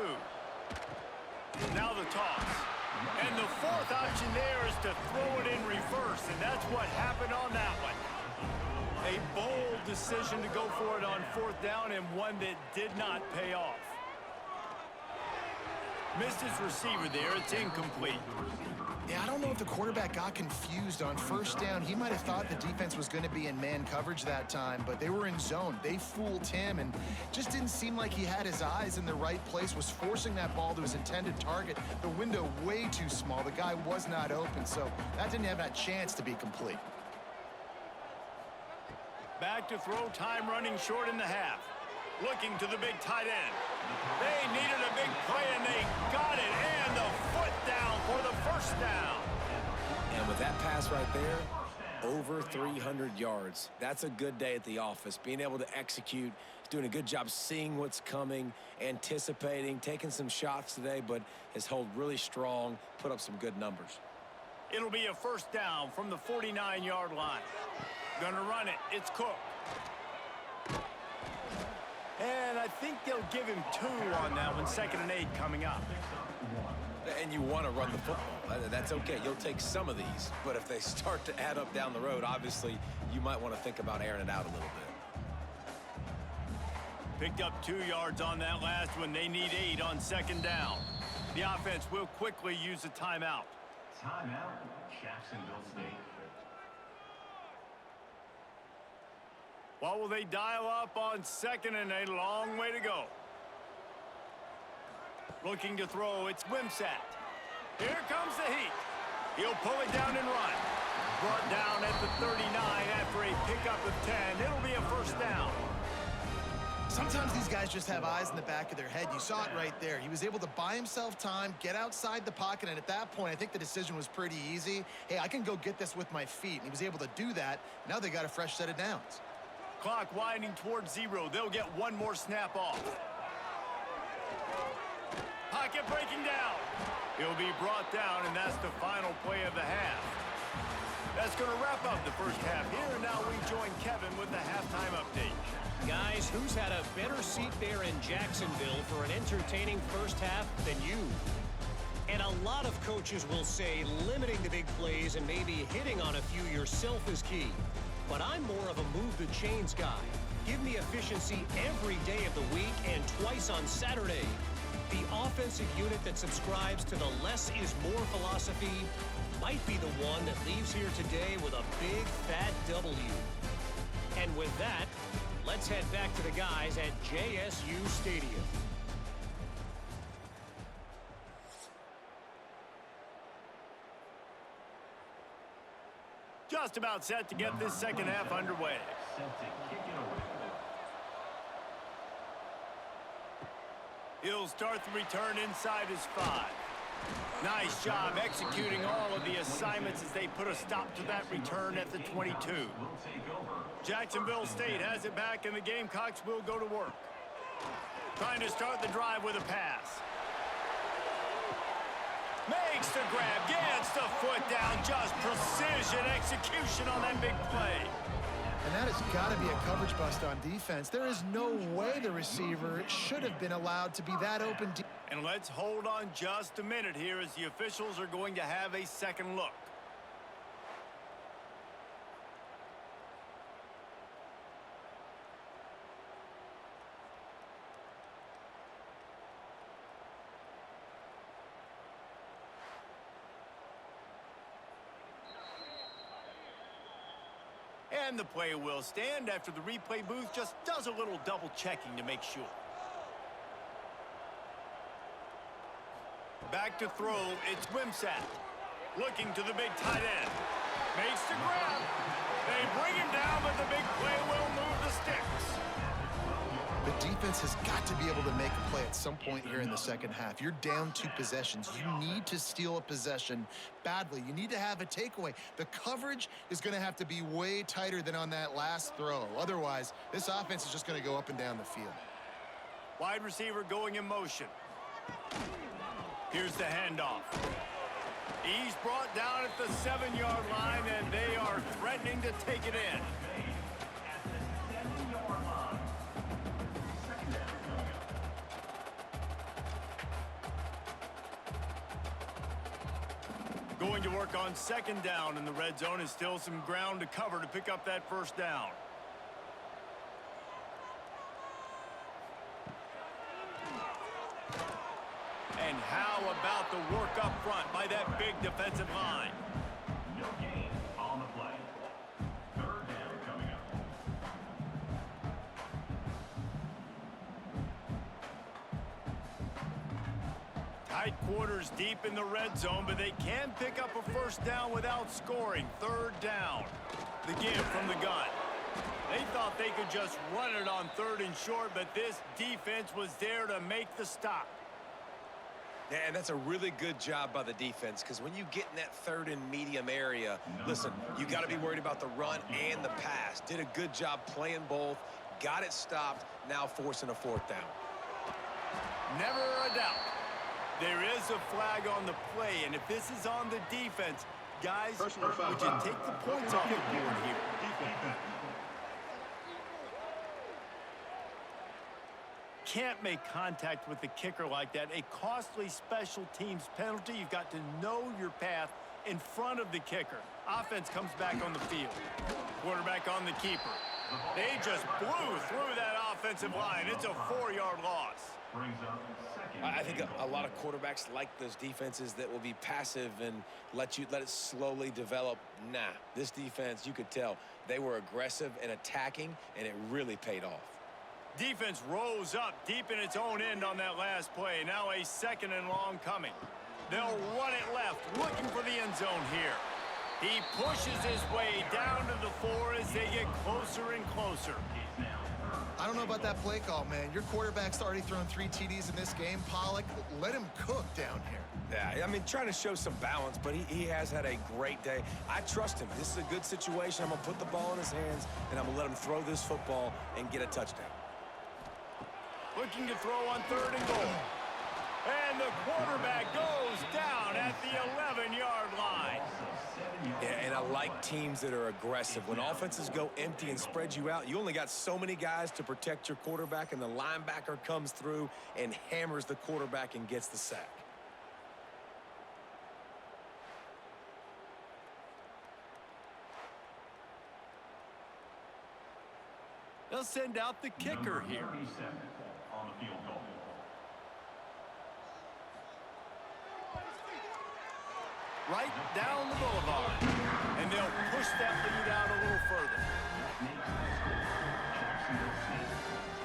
Now the toss. And the 4th option there is to throw it in reverse, and that's what happened on that one. A bold decision to go for it on 4th down, and one that did not pay off. Missed his receiver there. It's incomplete. Yeah, I don't know if the quarterback got confused on 1st down. He might have thought the defense was going to be in man coverage that time, but they were in zone. They fooled him and just didn't seem like he had his eyes in the right place, was forcing that ball to his intended target. The window way too small. The guy was not open, so that didn't have that chance to be complete. Back to throw, time running short in the half. Looking to the big tight end. They needed a big play, and they got it. And the foot down for the first down. And with that pass right there, over 300 yards. That's a good day at the office. Being able to execute, doing a good job seeing what's coming, anticipating, taking some shots today, but has held really strong, put up some good numbers. It'll be a first down from the 49-yard line. Gonna run it. It's Cook. And I think they'll give him 2 on that one. 2nd and 8 coming up. And you want to run the football. That's okay. You'll take some of these. But if they start to add up down the road, obviously, you might want to think about airing it out a little bit. Picked up 2 yards on that last one. They need 8 on 2nd down. The offense will quickly use a timeout. Timeout, Jacksonville State. What will they dial up on 2nd and 8? Long way to go. Looking to throw, it's Wimsatt. Here comes the heat. He'll pull it down and run. Brought down at the 39 after a pickup of 10. It'll be a first down. Sometimes these guys just have eyes in the back of their head. You saw it right there. He was able to buy himself time, get outside the pocket, and at that point, I think the decision was pretty easy. Hey, I can go get this with my feet. And he was able to do that. Now they got a fresh set of downs. Clock winding towards 0. They'll get one more snap off. Pocket breaking down. He'll be brought down, and that's the final play of the half. That's going to wrap up the first half here. Now we join Kevin with the halftime update. Guys, who's had a better seat there in Jacksonville for an entertaining first half than you? And a lot of coaches will say limiting the big plays and maybe hitting on a few yourself is key. But I'm more of a move the chains guy. Give me efficiency every day of the week and twice on Saturday. The offensive unit that subscribes to the less is more philosophy might be the one that leaves here today with a big fat W. And with that, let's head back to the guys at JSU Stadium. Just about set to get this second half underway. Set to kick it away. He'll start the return inside his 5. Nice job executing all of the assignments as they put a stop to that return at the 22. Jacksonville State has it back, and the Gamecocks will go to work. Trying to start the drive with a pass. Makes the grab, gets the foot down, just precision execution on that big play. And that has got to be a coverage bust on defense. There is no way the receiver should have been allowed to be that open. And let's hold on just a minute here as the officials are going to have a second look. And the play will stand after the replay booth just does a little double checking to make sure. Back to throw, it's Wimsatt. Looking to the big tight end. Makes the grab. They bring him down, but the big play will move the sticks. The defense has got to be able to make a play at some point here in the second half. You're down 2 possessions. You need to steal a possession badly. You need to have a takeaway. The coverage is going to have to be way tighter than on that last throw. Otherwise, this offense is just going to go up and down the field. Wide receiver going in motion. Here's the handoff. He's brought down at the 7-yard line, and they are threatening to take it in. Going to work on 2nd down, and the red zone is still some ground to cover to pick up that first down. And how about the work up front by that big defensive line? No gain on the play. 3rd down coming up. Tight quarters deep in the red zone, but they can pick up a first down without scoring. 3rd down. The give from the gun. They thought they could just run it on 3rd and short, but this defense was there to make the stop. Yeah, and that's a really good job by the defense, because when you get in that 3rd and medium area, listen, you got to be worried about the run and the pass. Did a good job playing both, got it stopped, now forcing a 4th down. Never a doubt. There is a flag on the play, and if this is on the defense, guys, would you take the points off the board here? Can't make contact with the kicker like that. A costly special teams penalty. You've got to know your path in front of the kicker. Offense comes back on the field. Quarterback on the keeper. They just blew through that offensive line. It's a 4-yard loss. I think a lot of quarterbacks like those defenses that will be passive and let it slowly develop. Nah, this defense, you could tell, they were aggressive and attacking, and it really paid off. Defense rose up deep in its own end on that last play. Now a 2nd and long coming. They'll run it left, looking for the end zone here. He pushes his way down to the 4 as they get closer and closer. I don't know about that play call, man. Your quarterback's already thrown 3 TDs in this game. Pollock, let him cook down here. Yeah, I mean, trying to show some balance, but he has had a great day. I trust him. This is a good situation. I'm going to put the ball in his hands, and I'm going to let him throw this football and get a touchdown. Looking to throw on 3rd and goal. And the quarterback goes down at the 11-yard line. Yeah, and I like teams that are aggressive. When offenses go empty and spread you out, you only got so many guys to protect your quarterback, and the linebacker comes through and hammers the quarterback and gets the sack. They'll send out the kicker here. On the field goal. Right down the boulevard. And they'll push that lead out a little further. Jacksonville State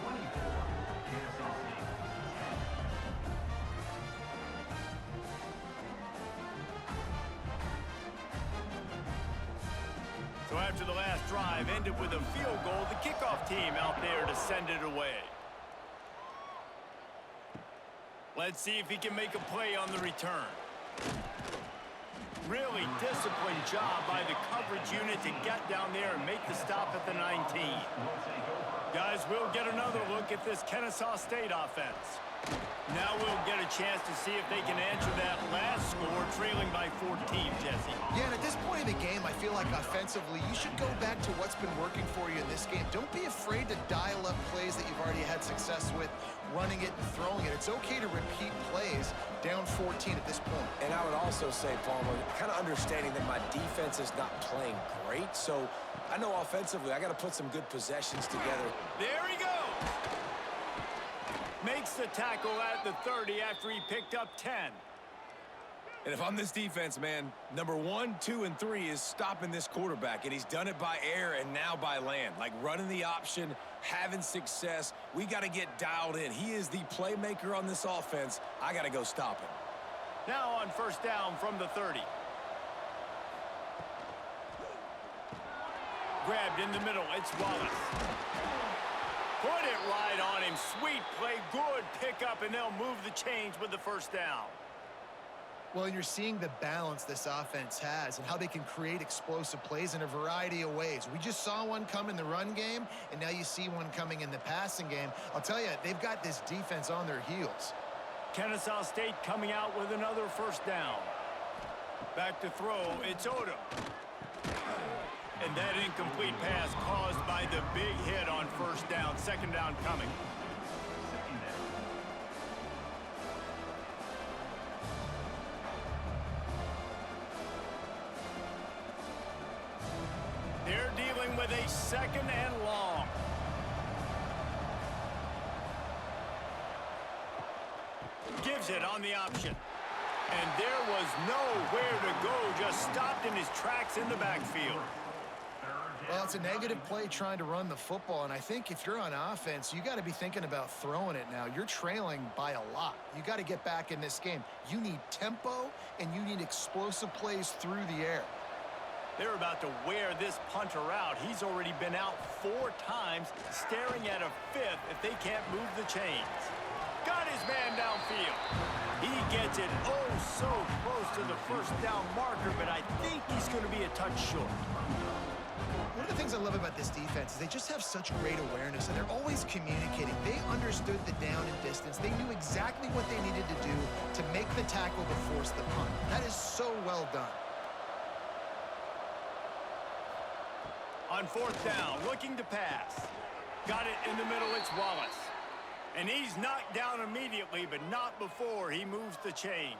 24, Kennesaw State. So after the last drive ended with a field goal, the kickoff team out there to send it away. Let's see if he can make a play on the return. Really disciplined job by the coverage unit to get down there and make the stop at the 19. Guys, we'll get another look at this Kennesaw State offense. Now we'll get a chance to see if they can answer that last score, trailing by 14, Jesse. Yeah, and at this point in the game, I feel like offensively, you should go back to what's been working for you in this game. Don't be afraid to dial up plays that you've already had success with, running it and throwing it. It's okay to repeat plays down 14 at this point. And I would also say, Palmer, kind of understanding that my defense is not playing great, so I know offensively I got to put some good possessions together. There he goes. Makes the tackle at the 30 after he picked up 10. And if I'm this defense, man, number 1, 2, and 3 is stopping this quarterback, and he's done it by air and now by land. Like running the option, having success. We got to get dialed in. He is the playmaker on this offense. I got to go stop him. Now on 1st down from the 30. Grabbed in the middle. It's Wallace. Put it right on him. Sweet play. Good pickup, and they'll move the chains with the 1st down. Well, you're seeing the balance this offense has and how they can create explosive plays in a variety of ways. We just saw one come in the run game, and now you see one coming in the passing game. I'll tell you, they've got this defense on their heels. Kennesaw State coming out with another 1st down. Back to throw. It's Odom. And that incomplete pass caused by the big hit on 1st down. 2nd down coming. They're dealing with a 2nd and long. Gives it on the option. And there was nowhere to go. Just stopped in his tracks in the backfield. Well, it's a negative play trying to run the football, and I think if you're on offense, you got to be thinking about throwing it now. You're trailing by a lot. You got to get back in this game. You need tempo, and you need explosive plays through the air. They're about to wear this punter out. He's already been out 4 times, staring at a 5th if they can't move the chains. Got his man downfield. He gets it oh so close to the first down marker, but I think he's going to be a touch short. One of the things I love about this defense is they just have such great awareness, and they're always communicating. They understood the down and distance. They knew exactly what they needed to do to make the tackle to force the punt. That is so well done. On 4th down, looking to pass. Got it in the middle, it's Wallace. And he's knocked down immediately, but not before he moves the chains.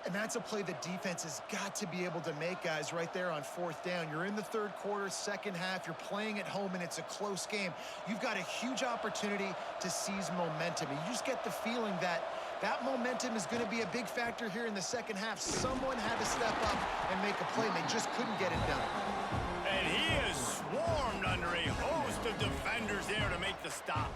And that's a play the defense has got to be able to make, guys, right there on 4th down. You're in the 3rd quarter, 2nd half. You're playing at home, and it's a close game. You've got a huge opportunity to seize momentum. And you just get the feeling that that momentum is going to be a big factor here in the 2nd half. Someone had to step up and make a play, and they just couldn't get it done. And he is swarmed under a host of defenders there to make the stop.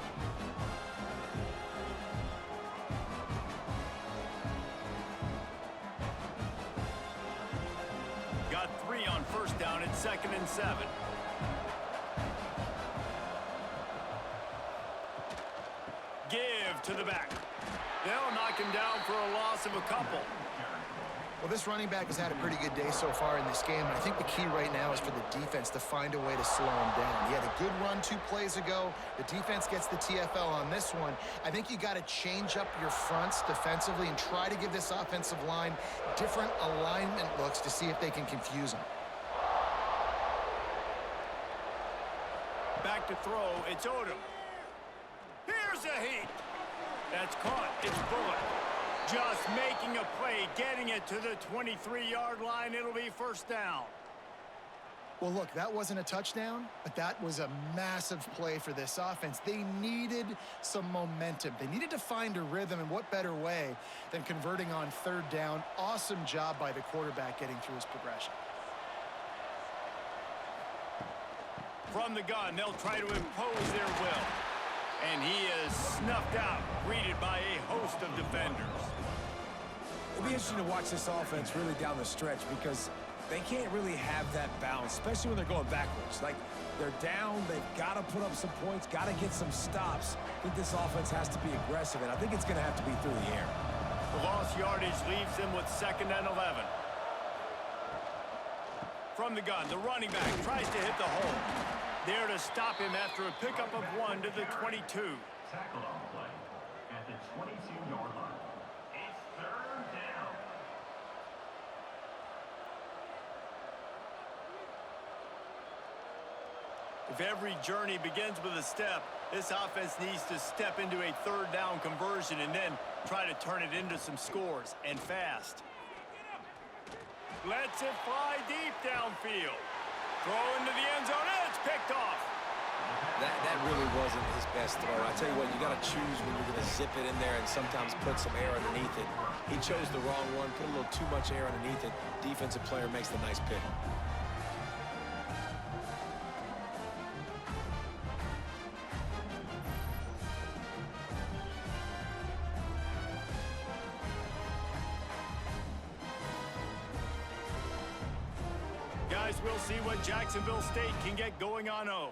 Got 3 on 1st down. It's 2nd and 7. Give to the back. They'll knock him down for a loss of a couple. Well, this running back has had a pretty good day so far in this game. And I think the key right now is for the defense to find a way to slow him down. He had a good run 2 plays ago. The defense gets the TFL on this one. I think you got to change up your fronts defensively and try to give this offensive line different alignment looks to see if they can confuse him. Back to throw. It's Odom. Here's a heat. That's caught. It's Bullock. Just making a play, getting it to the 23-yard line. It'll be 1st down. Well, look, that wasn't a touchdown, but that was a massive play for this offense. They needed some momentum. They needed to find a rhythm, and what better way than converting on 3rd down. Awesome job by the quarterback getting through his progression. From the gun, they'll try to impose their will. And he is snuffed out, greeted by a host of defenders. It'll be interesting to watch this offense really down the stretch because they can't really have that balance, especially when they're going backwards. Like, they're down, they've got to put up some points, got to get some stops. I think this offense has to be aggressive, and I think it's going to have to be through the air. The lost yardage leaves them with 2nd and 11. From the gun, the running back tries to hit the hole. There to stop him after a pickup of 1 to the 22. Tackled on the play at the 22-yard line. It's 3rd down. If every journey begins with a step, this offense needs to step into a 3rd down conversion and then try to turn it into some scores, and fast. Lets it fly deep downfield. Throw into the end zone. It's picked off. That really wasn't his best throw. I tell you what, you got to choose when you're going to zip it in there and sometimes put some air underneath it. He chose the wrong one, put a little too much air underneath it. Defensive player makes the nice pick. Guys, we'll see what Jacksonville State can get going on O.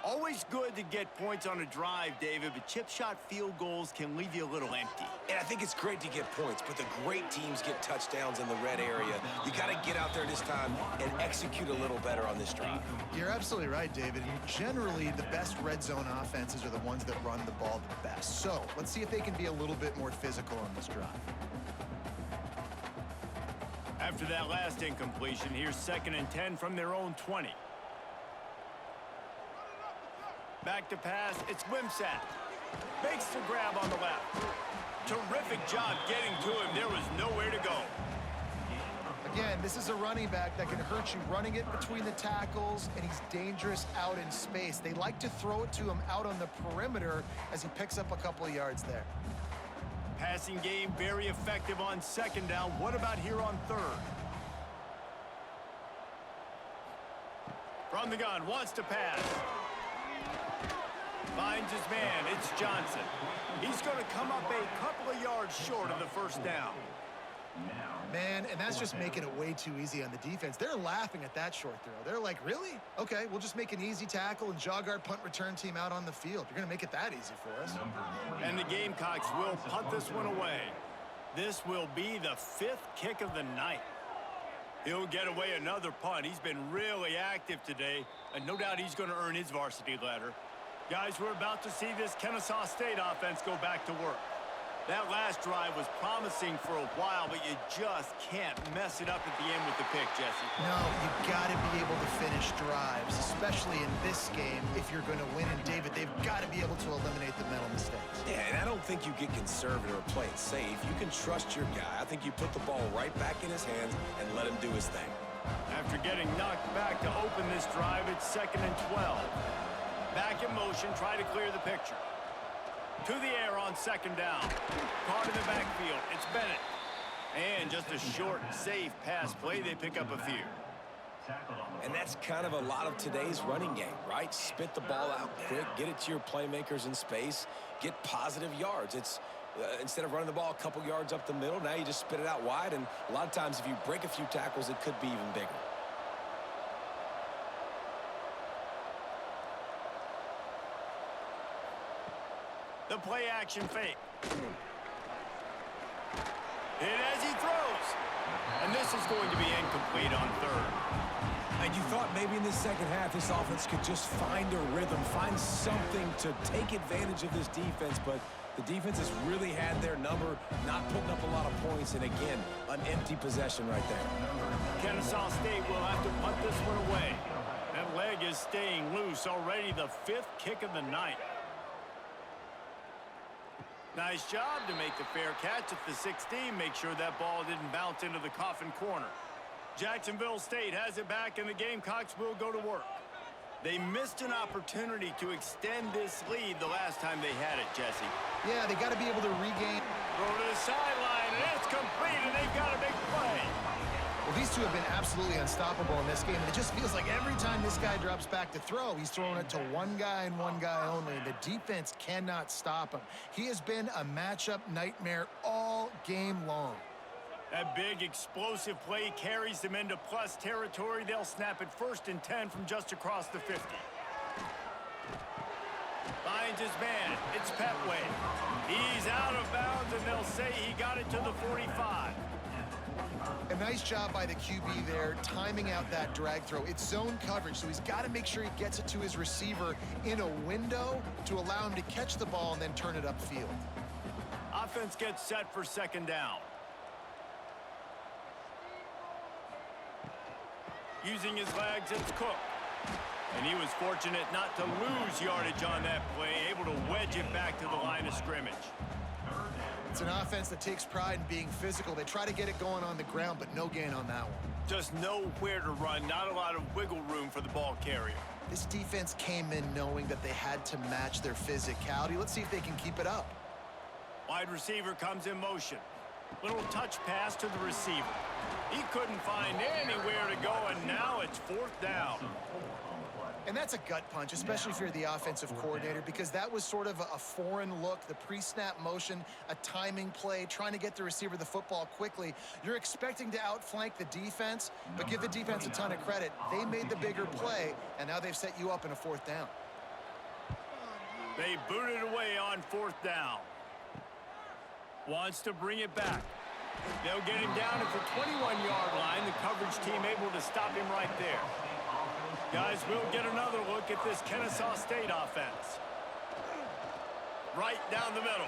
Always good to get points on a drive, David, but chip shot field goals can leave you a little empty. And I think it's great to get points, but the great teams get touchdowns in the red area. You got to get out there this time and execute a little better on this drive. You're absolutely right, David. And generally, the best red zone offenses are the ones that run the ball the best. So let's see if they can be a little bit more physical on this drive. After that last incompletion, here's 2nd and 10 from their own 20. Back to pass, it's Wimsatt. Makes the grab on the left. Terrific job getting to him. There was nowhere to go. Again, this is a running back that can hurt you running it between the tackles, and he's dangerous out in space. They like to throw it to him out on the perimeter as he picks up a couple of yards there. Passing game very effective on 2nd down. What about here on 3rd? From the gun, wants to pass. Finds his man, it's Johnson. He's going to come up a couple of yards short of the 1st down. Man, and that's just making it way too easy on the defense. They're laughing at that short throw. They're like, really? Okay, we'll just make an easy tackle and jog our punt return team out on the field. You're going to make it that easy for us. And the Gamecocks will punt this one away. This will be the 5th kick of the night. He'll get away another punt. He's been really active today, and no doubt he's going to earn his varsity letter. Guys, we're about to see this Kennesaw State offense go back to work. That last drive was promising for a while, but you just can't mess it up at the end with the pick, Jesse. No, you've got to be able to finish drives, especially in this game. If you're going to win, and David, they've got to be able to eliminate the mental mistakes. Yeah, and I don't think you get conservative or play it safe. You can trust your guy. I think you put the ball right back in his hands and let him do his thing. After getting knocked back to open this drive, it's 2nd and 12. Back in motion, try to clear the picture. To the air on 2nd down. Caught in the backfield. It's Bennett. And just a short, safe pass play. They pick up a few. And that's kind of a lot of today's running game, right? Spit the ball out quick, get it to your playmakers in space, get positive yards. It's instead of running the ball a couple yards up the middle, now you just spit it out wide. And a lot of times if you break a few tackles, it could be even bigger. The play action fake. Hit as he throws. And this is going to be incomplete on 3rd. And you thought maybe in the second half this offense could just find a rhythm, find something to take advantage of this defense, but the defense has really had their number, not putting up a lot of points, and again, an empty possession right there. Kennesaw State will have to punt this one away. That leg is staying loose, already the 5th kick of the night. Nice job to make the fair catch at the 16. Make sure that ball didn't bounce into the coffin corner. Jacksonville State has it back, and the Gamecocks will go to work. They missed an opportunity to extend this lead the last time they had it, Jesse. Yeah, they got to be able to regain. Throw to the sideline, and it's complete, and they've got a big play. Well, these two have been absolutely unstoppable in this game, and it just feels like every time this guy drops back to throw, he's throwing it to one guy and one guy only. The defense cannot stop him. He has been a matchup nightmare all game long. That big explosive play carries them into plus territory. They'll snap it 1st and 10 from just across the 50. Finds his man. It's Petway. He's out of bounds, and they'll say he got it to the 45. A nice job by the QB there, timing out that drag throw. It's zone coverage, so he's got to make sure he gets it to his receiver in a window to allow him to catch the ball and then turn it upfield. Offense gets set for 2nd down. Using his legs, it's Cook. And he was fortunate not to lose yardage on that play, able to wedge it back to the line of scrimmage. It's an offense that takes pride in being physical. They try to get it going on the ground, but no gain on that one. Just nowhere to run, not a lot of wiggle room for the ball carrier. This defense came in knowing that they had to match their physicality. Let's see if they can keep it up. Wide receiver comes in motion. Little touch pass to the receiver. He couldn't find anywhere to go, and now it's 4th down. And that's a gut punch, especially if you're the offensive coordinator, because that was sort of a foreign look, the pre-snap motion, a timing play, trying to get the receiver the football quickly. You're expecting to outflank the defense, but give the defense a ton of credit. They made the bigger play, and now they've set you up in a 4th down. They booted away on 4th down. Wants to bring it back. They'll get him down at the 21-yard line. The coverage team able to stop him right there. Guys, we'll get another look at this Kennesaw State offense. Right down the middle.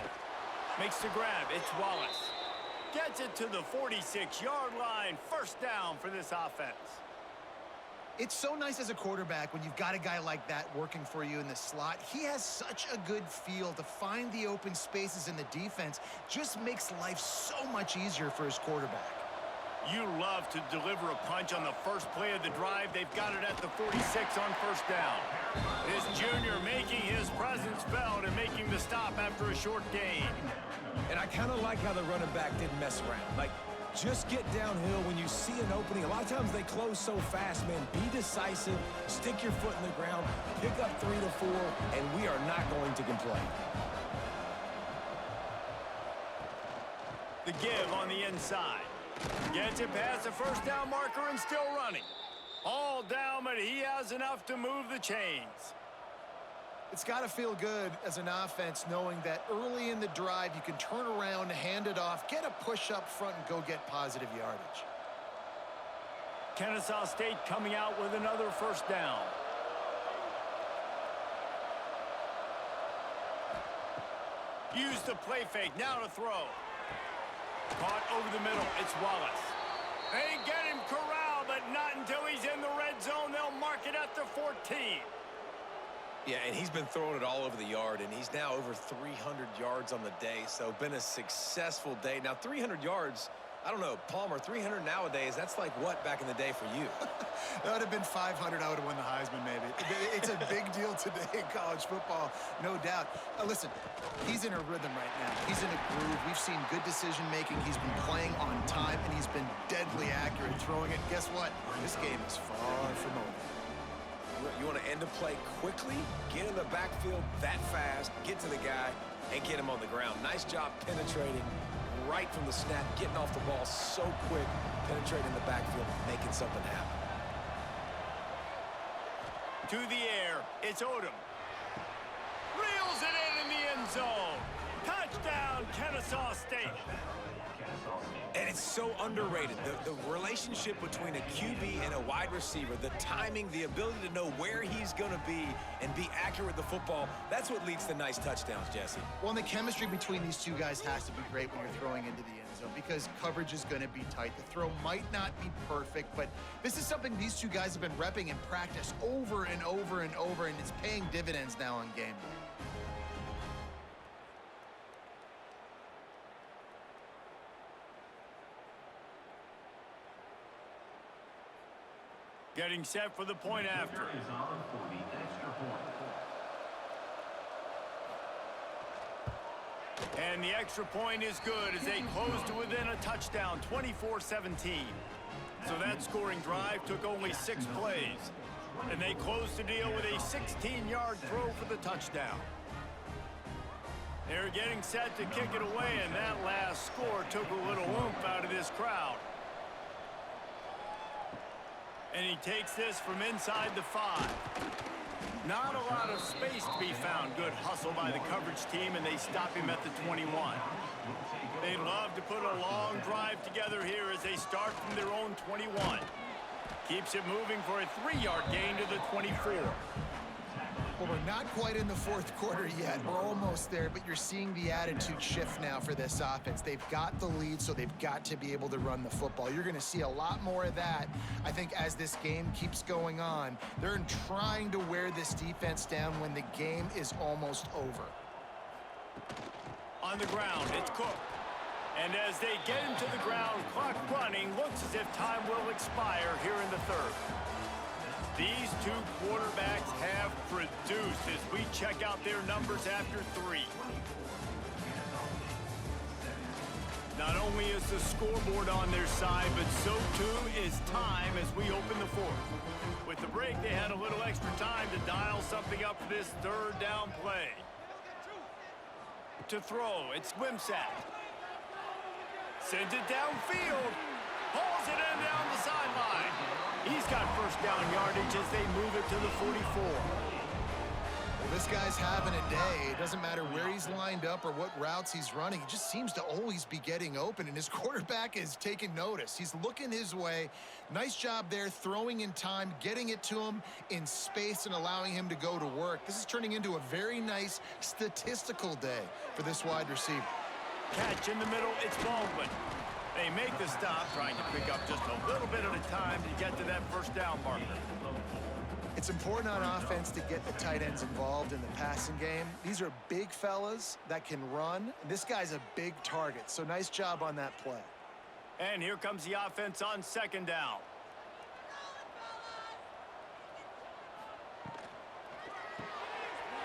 Makes the grab. It's Wallace. Gets it to the 46-yard line. 1st down for this offense. It's so nice as a quarterback when you've got a guy like that working for you in the slot. He has such a good feel to find the open spaces in the defense. Just makes life so much easier for his quarterback. You love to deliver a punch on the first play of the drive. They've got it at the 46 on 1st down. This junior making his presence felt and making the stop after a short gain. And I kind of like how the running back didn't mess around. Like, just get downhill when you see an opening. A lot of times they close so fast, man. Be decisive, stick your foot in the ground, pick up 3 to 4, and we are not going to complain. The give on the inside. Gets it past the first down marker and still running. All down, but he has enough to move the chains. It's got to feel good as an offense knowing that early in the drive you can turn around, hand it off, get a push up front, and go get positive yardage. Kennesaw State coming out with another first down. Use the play fake, now to throw. Caught over the middle, it's Wallace. They get him corralled, but not until he's in the red zone. They'll mark it at the 14. Yeah, and he's been throwing it all over the yard, and he's now over 300 yards on the day, so been a successful day. Now, 300 yards, I don't know, Palmer, 300 nowadays, that's like what back in the day for you? That would have been 500. I would have won the Heisman, maybe. It's a big deal today in college football, no doubt. Listen, he's in a rhythm right now. He's in a groove. We've seen good decision-making. He's been playing on time, and he's been deadly accurate throwing it. Guess what? This game is far from over. You want to end a play quickly, get in the backfield that fast, get to the guy, and get him on the ground. Nice job penetrating right from the snap, getting off the ball so quick, penetrating the backfield, making something happen. To the air, it's Odom. Reels it in the end zone. Touchdown, Kennesaw State. And it's so underrated. The relationship between a QB and a wide receiver, the timing, the ability to know where he's going to be and be accurate with the football, that's what leads to nice touchdowns, Jesse. Well, and the chemistry between these two guys has to be great when you're throwing into the end zone because coverage is going to be tight. The throw might not be perfect, but this is something these two guys have been repping in practice over and over and over, and it's paying dividends now on game day. Getting set for the point after. Is on for the extra point. And the extra point is good as they close to within a touchdown, 24-17. So that scoring drive took only 6 plays. And they closed the deal with a 16-yard throw for the touchdown. They're getting set to kick it away, and that last score took a little oomph out of this crowd. And he takes this from inside the 5. Not a lot of space to be found. Good hustle by the coverage team, and they stop him at the 21. They'd love to put a long drive together here as they start from their own 21. Keeps it moving for a 3-yard gain to the 24. Well, we're not quite in the fourth quarter yet. We're almost there, but you're seeing the attitude shift now for this offense. They've got the lead, so they've got to be able to run the football. You're going to see a lot more of that, I think, as this game keeps going on. They're trying to wear this defense down when the game is almost over. On the ground, it's Cook. And as they get him to the ground, clock running, looks as if time will expire here in the third. These two quarterbacks have produced as we check out their numbers after 3. Not only is the scoreboard on their side, but so too is time as we open the fourth. With the break, they had a little extra time to dial something up for this third down play. To throw, it's Wimsatt. Sends it downfield. Hauls it in down the sideline. He's got first down yardage as they move it to the 44. Well, this guy's having a day. It doesn't matter where he's lined up or what routes he's running. He just seems to always be getting open, and his quarterback is taking notice. He's looking his way. Nice job there, throwing in time, getting it to him in space and allowing him to go to work. This is turning into a very nice statistical day for this wide receiver. Catch in the middle, it's Baldwin. They make the stop, trying to pick up just a little bit at a time to get to that first down marker. It's important on offense to get the tight ends involved in the passing game. These are big fellas that can run. This guy's a big target, so nice job on that play. And here comes the offense on second down.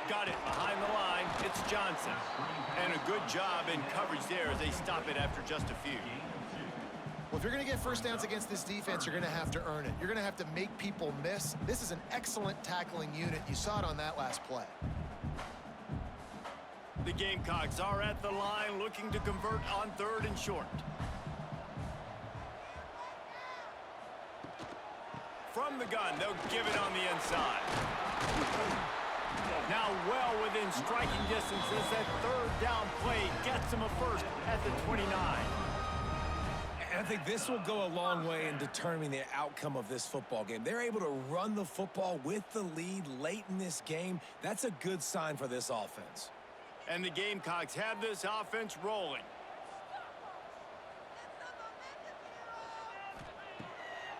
Got it behind the line. It's Johnson. And a good job in coverage there as they stop it after just a few. Well, if you're going to get first downs against this defense, you're going to have to earn it. You're going to have to make people miss. This is an excellent tackling unit. You saw it on that last play. The Gamecocks are at the line looking to convert on 3rd and short. gun. They'll give it on the inside. Now well within striking distance as that third down play gets them a first at the 29. And I think this will go a long way in determining the outcome of this football game. They're able to run the football with the lead late in this game. That's a good sign for this offense. And the Gamecocks have this offense rolling.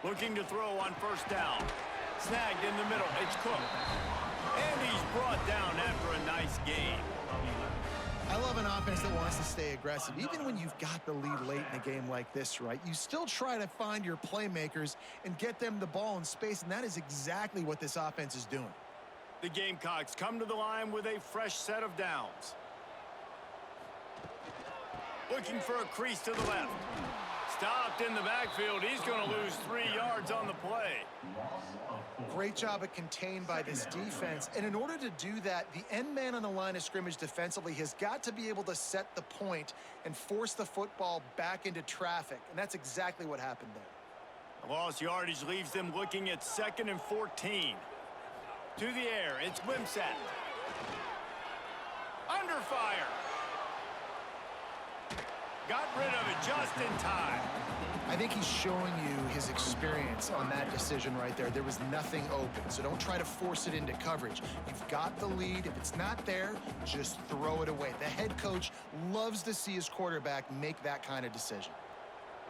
Looking to throw on first down. Snagged in the middle. It's Cook. And he's brought down after a nice gain. I love an offense that wants to stay aggressive. Even when you've got the lead late in a game like this, right, you still try to find your playmakers and get them the ball in space, and that is exactly what this offense is doing. The Gamecocks come to the line with a fresh set of downs. Looking for a crease to the left. Stopped in the backfield. He's going to lose 3 yards on the play. Great job of contained by this defense. And in order to do that, the end man on the line of scrimmage defensively has got to be able to set the point and force the football back into traffic. And that's exactly what happened there. The lost yardage leaves them looking at 2nd and 14. To the air, it's Wimsatt. Under fire. Got rid of it just in time. I think he's showing you his experience on that decision right there. There was nothing open, so don't try to force it into coverage. You've got the lead. If it's not there, just throw it away. The head coach loves to see his quarterback make that kind of decision.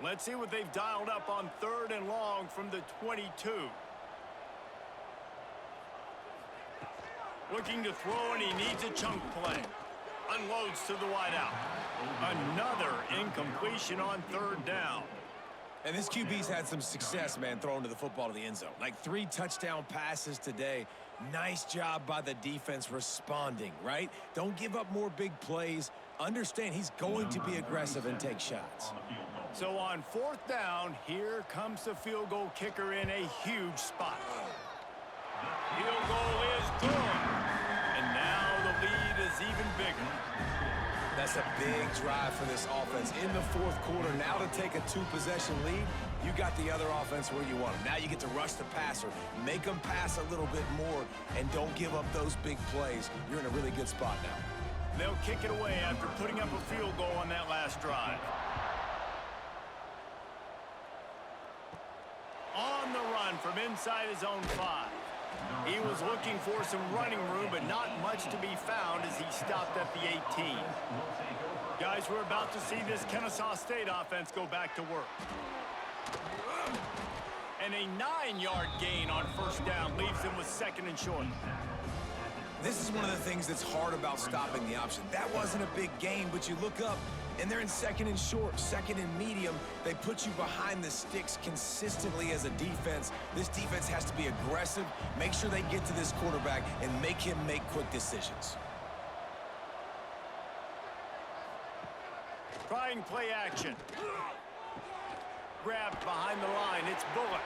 Let's see what they've dialed up on 3rd and long from the 22. Looking to throw, and he needs a chunk play. Unloads to the wideout. Another incompletion on 3rd down. And this QB's had some success, man, throwing to the football to the end zone. Like 3 touchdown passes today. Nice job by the defense responding, right? Don't give up more big plays. Understand he's going to be aggressive and take shots. So on 4th down, here comes the field goal kicker in a huge spot. Field goal is good. And now the lead is even bigger. That's a big drive for this offense in the 4th quarter. Now to take a 2-possession lead, you got the other offense where you want them. Now you get to rush the passer, make them pass a little bit more, and don't give up those big plays. You're in a really good spot now. They'll kick it away after putting up a field goal on that last drive. On the run from inside his own 5. He was looking for some running room, but not much to be found as he stopped at the 18. Guys, we're about to see this Kennesaw State offense go back to work. And a 9-yard gain on 1st down leaves them with 2nd and short. This is one of the things that's hard about stopping the option. That wasn't a big gain, but you look up, and they're in 2nd and short, 2nd and medium. They put you behind the sticks consistently as a defense. This defense has to be aggressive, make sure they get to this quarterback, and make him make quick decisions. Trying play action. Grabbed behind the line, it's Bullock.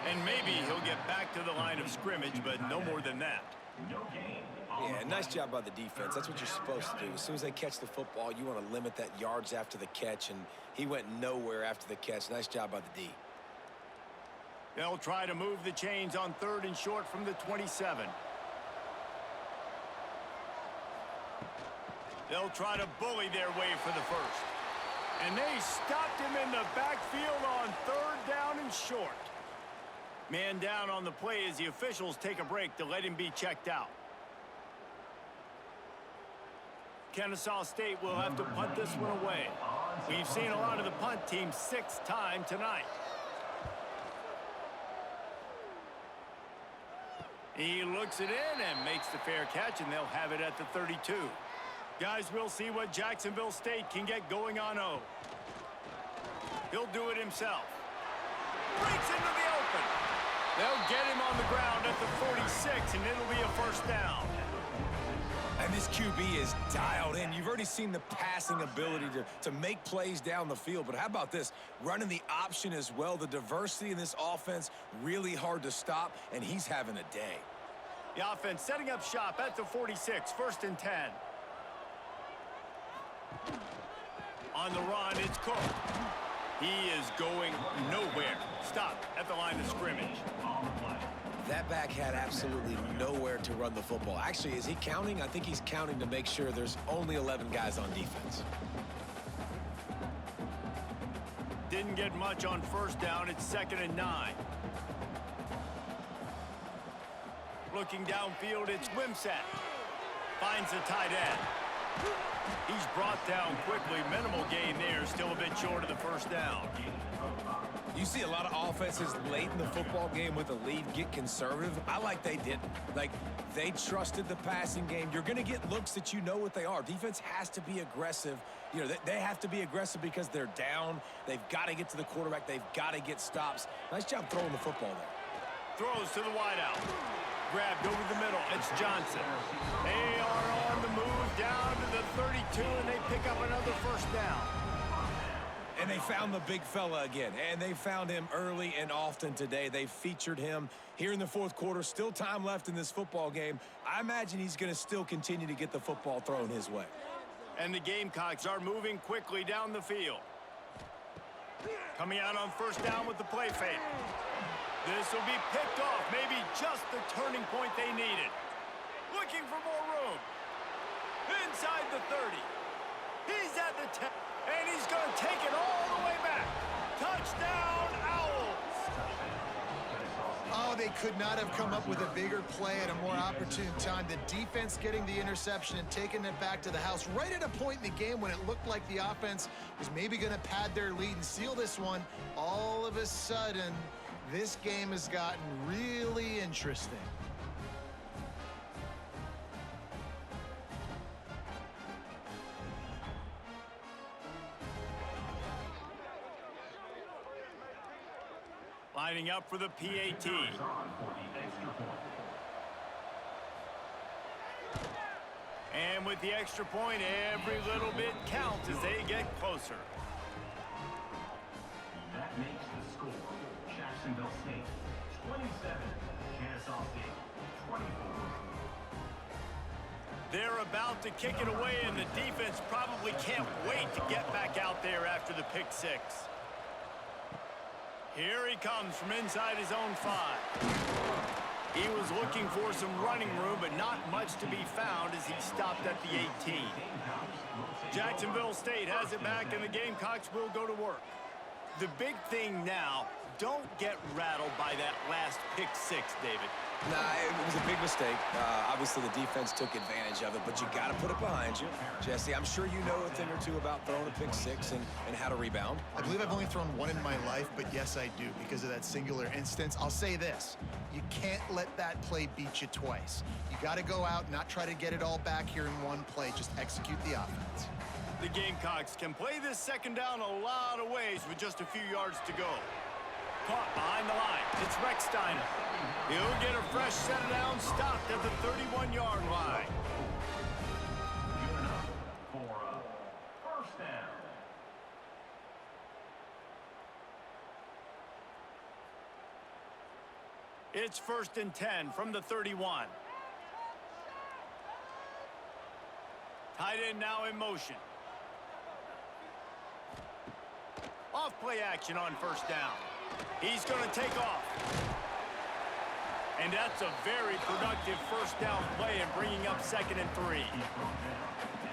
And maybe he'll get back to the line of scrimmage, but no more than that. Yeah, nice job by the defense. That's what you're supposed to do. As soon as they catch the football, you want to limit that yards after the catch, and he went nowhere after the catch. Nice job by the D. They'll try to move the chains on 3rd and short from the 27. They'll try to bully their way for the first. And they stopped him in the backfield on 3rd down and short. Man down on the play as the officials take a break to let him be checked out. Kennesaw State will have to punt this one away. We've seen a lot of the punt team 6 times tonight. He looks it in and makes the fair catch, and they'll have it at the 32. Guys, we'll see what Jacksonville State can get going on O. He'll do it himself. Breaks into the open. They'll get him on the ground at the 46, and it'll be a 1st down. And this QB is dialed in. You've already seen the passing ability to make plays down the field. But how about this? Running the option as well. The diversity in this offense, really hard to stop, and he's having a day. The offense setting up shop at the 46, 1st and 10. On the run, it's Cook. He is going nowhere. Stop at the line of scrimmage. That back had absolutely nowhere to run the football. Actually, is he counting? I think he's counting to make sure there's only 11 guys on defense. Didn't get much on first down. It's 2nd and 9. Looking downfield, it's Wimsatt. Finds the tight end. He's brought down quickly. Minimal gain there. Still a bit short of the first down. You see a lot of offenses late in the football game with a lead get conservative. I like they didn't. Like, they trusted the passing game. You're going to get looks that you know what they are. Defense has to be aggressive. You know, they have to be aggressive because they're down. They've got to get to the quarterback. They've got to get stops. Nice job throwing the football there. Throws to the wideout. Grabbed over the middle. It's Johnson. They are on the move down to the 32, and they pick up another first down. And they found the big fella again, and they found him early and often today. They featured him here in the fourth quarter. Still time left in this football game. I imagine he's going to still continue to get the football thrown his way. And the Gamecocks are moving quickly down the field. Coming out on first down with the play fake. This will be picked off. Maybe just the turning point they needed. Looking for more room. Inside the 30. He's at the 10. And he's going to take it all the way back. Touchdown, Owls. Oh, they could not have come up with a bigger play at a more opportune time. The defense getting the interception and taking it back to the house right at a point in the game when it looked like the offense was maybe going to pad their lead and seal this one. All of a sudden, this game has gotten really interesting. Lining up for the PAT. And with the extra point, every little bit counts as they get closer. That makes the score. Jacksonville State 27, Kennesaw State 24. They're about to kick it away, and the defense probably can't wait to get back out there after the pick six. Here he comes from inside his own 5. He was looking for some running room, but not much to be found as he stopped at the 18. Jacksonville State has it back, and the Gamecocks will go to work. The big thing now, don't get rattled by that last pick six, David. Nah, it was a big mistake. Obviously, the defense took advantage of it, but you got to put it behind you. Jesse, I'm sure you know a thing or two about throwing a pick six and how to rebound. I believe I've only thrown one in my life, but yes, I do because of that singular instance. I'll say this. You can't let that play beat you twice. You got to go out, not try to get it all back here in one play. Just execute the offense. The Gamecocks can play this second down a lot of ways with just a few yards to go. Caught behind the line. It's Rex Steiner. He'll get a fresh set of downs, stopped at the 31-yard line. Good enough for a first down. It's 1st and 10 from the 31. Tight end now in motion. Off play action on first down. He's going to take off. And that's a very productive first down play and bringing up 2nd and 3.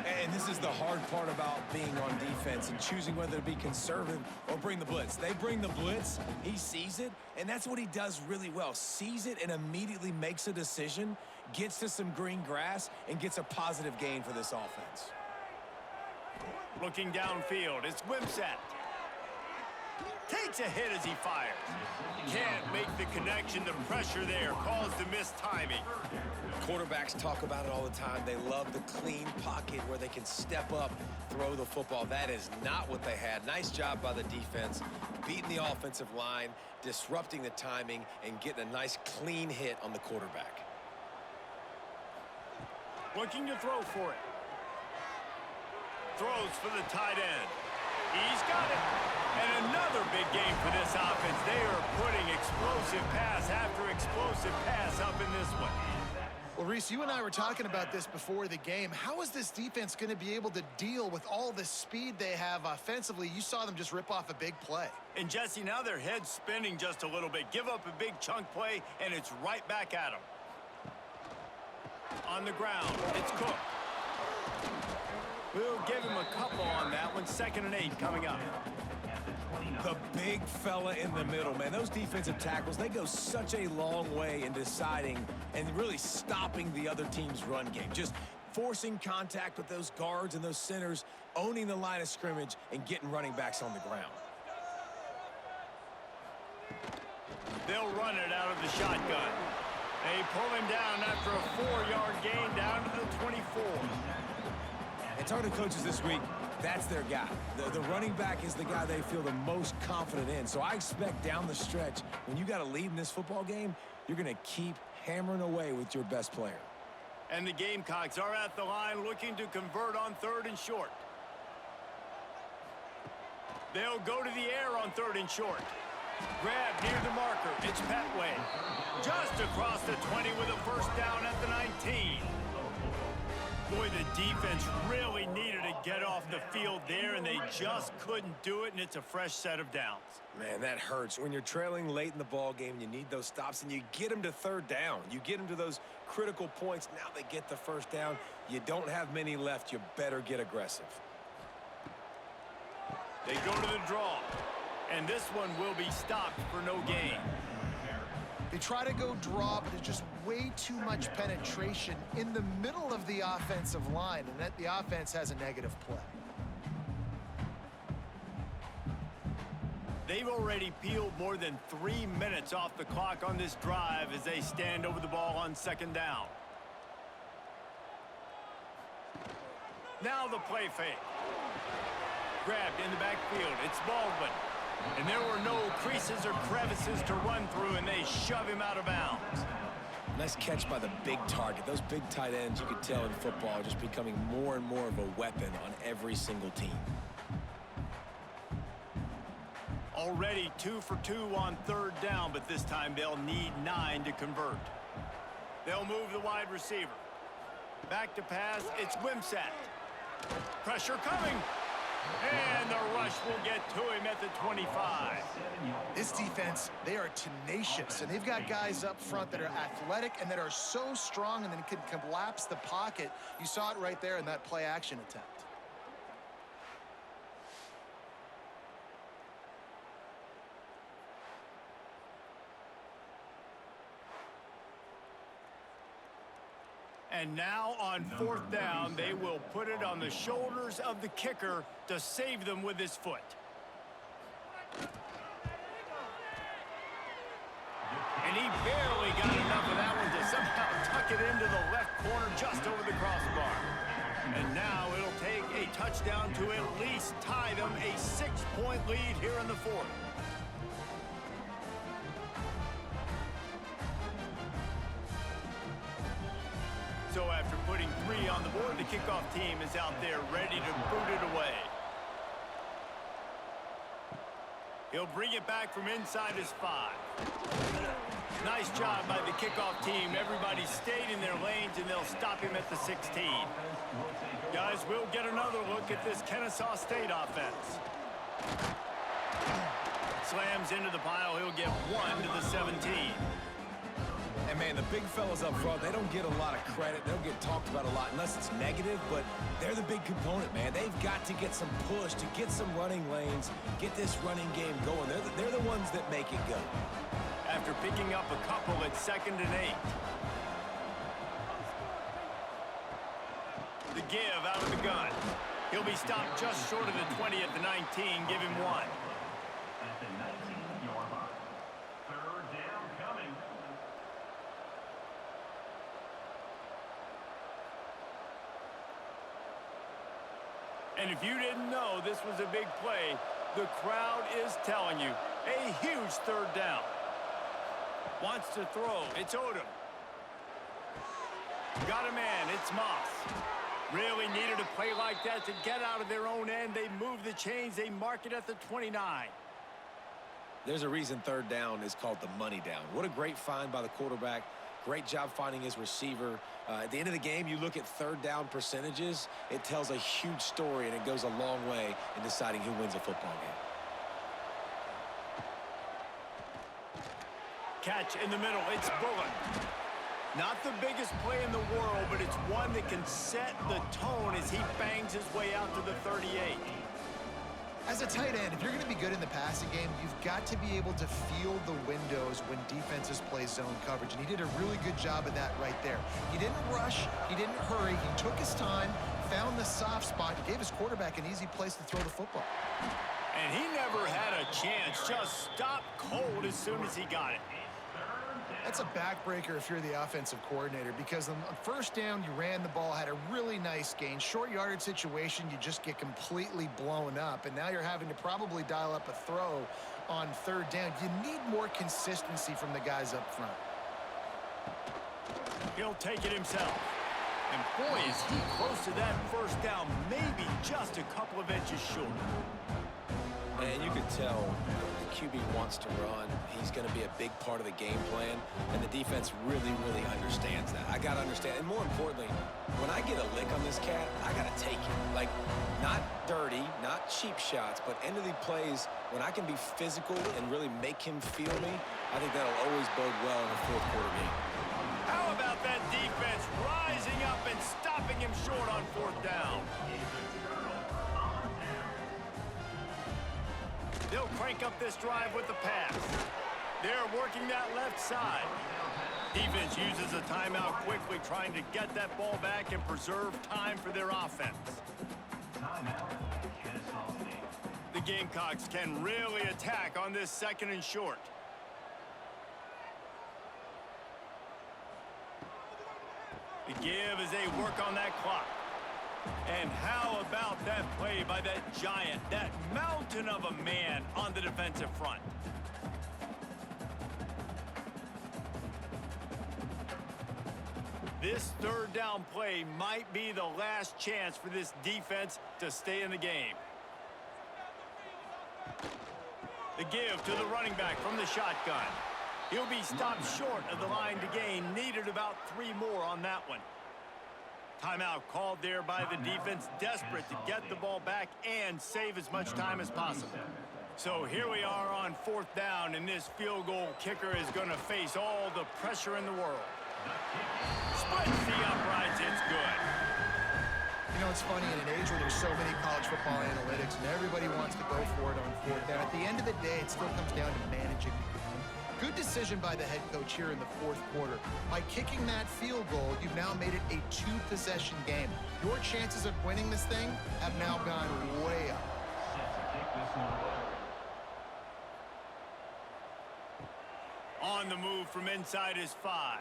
And this is the hard part about being on defense and choosing whether to be conservative or bring the blitz. They bring the blitz, he sees it, and that's what he does really well. Sees it and immediately makes a decision, gets to some green grass, and gets a positive gain for this offense. Looking downfield, it's Wimsatt. Takes a hit as he fires. Can't make the connection. The pressure there caused the missed timing. Quarterbacks talk about it all the time. They love the clean pocket where they can step up, throw the football. That is not what they had. Nice job by the defense, beating the offensive line, disrupting the timing, and getting a nice clean hit on the quarterback. Looking to throw for it. Throws for the tight end. He's got it. And another big game for this offense. They are putting explosive pass after explosive pass up in this one. Well, Reese, you and I were talking about this before the game. How is this defense going to be able to deal with all the speed they have offensively? You saw them just rip off a big play. And Jesse, now their head's spinning just a little bit. Give up a big chunk play, and it's right back at them. On the ground, it's Cook. We'll give him a couple on that one. 2nd and 8 coming up. The big fella in the middle, man. Those defensive tackles, they go such a long way in deciding and really stopping the other team's run game. Just forcing contact with those guards and those centers, owning the line of scrimmage, and getting running backs on the ground. They'll run it out of the shotgun. They pull him down after a 4-yard gain down to the 24. And talking to coaches this week, that's their guy. The running back is the guy they feel the most confident in. So I expect down the stretch, when you got a lead in this football game, you're going to keep hammering away with your best player. And the Gamecocks are at the line looking to convert on 3rd and short. They'll go to the air on 3rd and short. Grab near the marker. It's Petway. Just across the 20 with a first down at the 19. Boy, the defense really needed to get off the field there, and they just couldn't do it, and it's a fresh set of downs. Man, that hurts. When you're trailing late in the ball game, you need those stops, and you get them to 3rd down. You get them to those critical points. Now they get the first down. You don't have many left. You better get aggressive. They go to the draw, and this one will be stopped for no gain. They try to go draw, but there's just way too much penetration in the middle of the offensive line, and that the offense has a negative play. They've already peeled more than 3 minutes off the clock on this drive as they stand over the ball on 2nd down. Now the play fake. Grabbed in the backfield. It's Baldwin. And there were no creases or crevices to run through, and they shove him out of bounds. Nice catch by the big target. Those big tight ends, you could tell in football, are just becoming more and more of a weapon on every single team. Already 2 for 2 on 3rd down, but this time they'll need 9 to convert. They'll move the wide receiver. Back to pass, it's Wimsatt. Pressure coming. And the rush will get to him at the 25. This defense, they are tenacious, and they've got guys up front that are athletic and that are so strong and then can collapse the pocket. You saw it right there in that play action attempt. And now on 4th down, they will put it on the shoulders of the kicker to save them with his foot. And he barely got enough of that one to somehow tuck it into the left corner just over the crossbar. And now it'll take a touchdown to at least tie them a 6-point lead here in the 4th. So after putting 3 on the board, the kickoff team is out there ready to boot it away. He'll bring it back from inside his 5. Nice job by the kickoff team. Everybody stayed in their lanes, and they'll stop him at the 16. Guys, we'll get another look at this Kennesaw State offense. Slams into the pile. He'll get 1 to the 17. And, man, the big fellas up front, they don't get a lot of credit. They don't get talked about a lot unless it's negative, but they're the big component, man. They've got to get some push, to get some running lanes, get this running game going. They're the ones that make it go. After picking up a couple at 2nd and 8. The give out of the gun. He'll be stopped just short of the 20 at the 19. Give him 1. At the 19-yard line. 3rd down coming. And if you didn't know this was a big play, the crowd is telling you. A huge 3rd down. Wants to throw. It's Odom. Got a man. It's Moss. Really needed a play like that to get out of their own end. They move the chains. They mark it at the 29. There's a reason 3rd down is called the money down. What a great find by the quarterback Great job finding his receiver. At the end of the game, you look at third down percentages. It tells a huge story, and it goes a long way in deciding who wins a football game. Catch in the middle. It's Bullock. Not the biggest play in the world, but it's one that can set the tone as he bangs his way out to the 38. As a tight end, if you're going to be good in the passing game, you've got to be able to feel the windows when defenses play zone coverage. And he did a really good job of that right there. He didn't rush. He didn't hurry. He took his time, found the soft spot, and gave his quarterback an easy place to throw the football. And he never had a chance. Just stopped cold as soon as he got it. That's a backbreaker if you're the offensive coordinator, because on first down, you ran the ball, had a really nice gain. Short yardage situation, you just get completely blown up, and now you're having to probably dial up a throw on third down. You need more consistency from the guys up front. He'll take it himself. And boy, is he close to that first down, maybe just a couple of inches short. And you could tell the QB wants to run. He's going to be a big part of the game plan, and the defense really, really understands that. I got to understand, and more importantly, when I get a lick on this cat, I got to take it. Like, not dirty, not cheap shots, but end of the plays, when I can be physical and really make him feel me, I think that'll always bode well in a fourth quarter game. How about that defense rising up and stopping him short on fourth down? They'll crank up this drive with the pass. They're working that left side. Defense uses a timeout quickly, trying to get that ball back and preserve time for their offense. The Gamecocks can really attack on this second and short. The give as they work on that clock. And how about that play by that giant, that mountain of a man on the defensive front? This third down play might be the last chance for this defense to stay in the game. The give to the running back from the shotgun. He'll be stopped short of the line to gain. Needed about 3 more on that one. Timeout called there by the defense, desperate to get the ball back and save as much time as possible. So here we are on fourth down, and this field goal kicker is going to face all the pressure in the world. Splits the uprights, it's good. You know, it's funny, in an age where there's so many college football analytics and everybody wants to go for it on fourth down, at the end of the day, it still comes down to managing the game. Good decision by the head coach here in the fourth quarter. By kicking that field goal, you've now made it a 2-possession game. Your chances of winning this thing have now gone way up. On the move from inside his 5.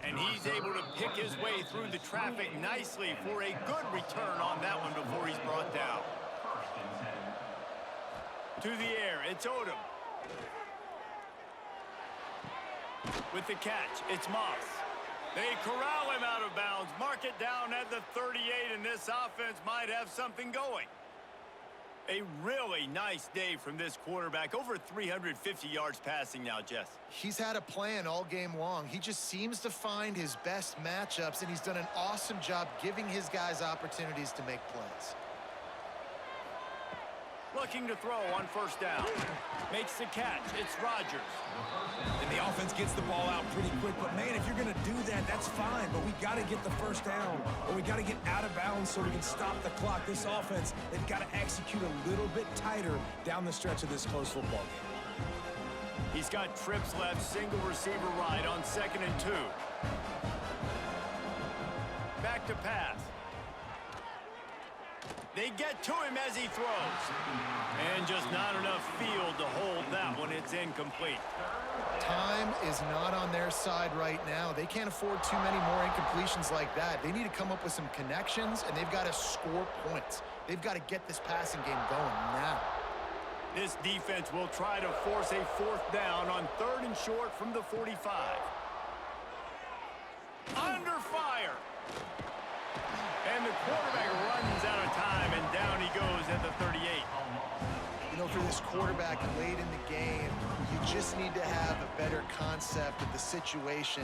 And he's able to pick his way through the traffic nicely for a good return on that one before he's brought down. To the air, it's Odom. With the catch, it's Moss. They corral him out of bounds, mark it down at the 38, and this offense might have something going. A really nice day from this quarterback. Over 350 yards passing now, Jess. He's had a plan all game long. He just seems to find his best matchups, and he's done an awesome job giving his guys opportunities to make plays. Looking to throw on first down. Makes the catch. It's Rodgers. And the offense gets the ball out pretty quick. But, man, if you're going to do that, that's fine. But we got to get the first down, or we got to get out of bounds so we can stop the clock. This offense, they've got to execute a little bit tighter down the stretch of this close football game. He's got trips left, single receiver right on 2nd and 2. Back to pass. They get to him as he throws. And just not enough field to hold that one. It's incomplete. Time is not on their side right now. They can't afford too many more incompletions like that. They need to come up with some connections, and they've got to score points. They've got to get this passing game going now. This defense will try to force a fourth down on 3rd and short from the 45. Under fire. And the quarterback runs out of time, and down he goes at the 38. You know, after this quarterback late in the game, you just need to have a better concept of the situation.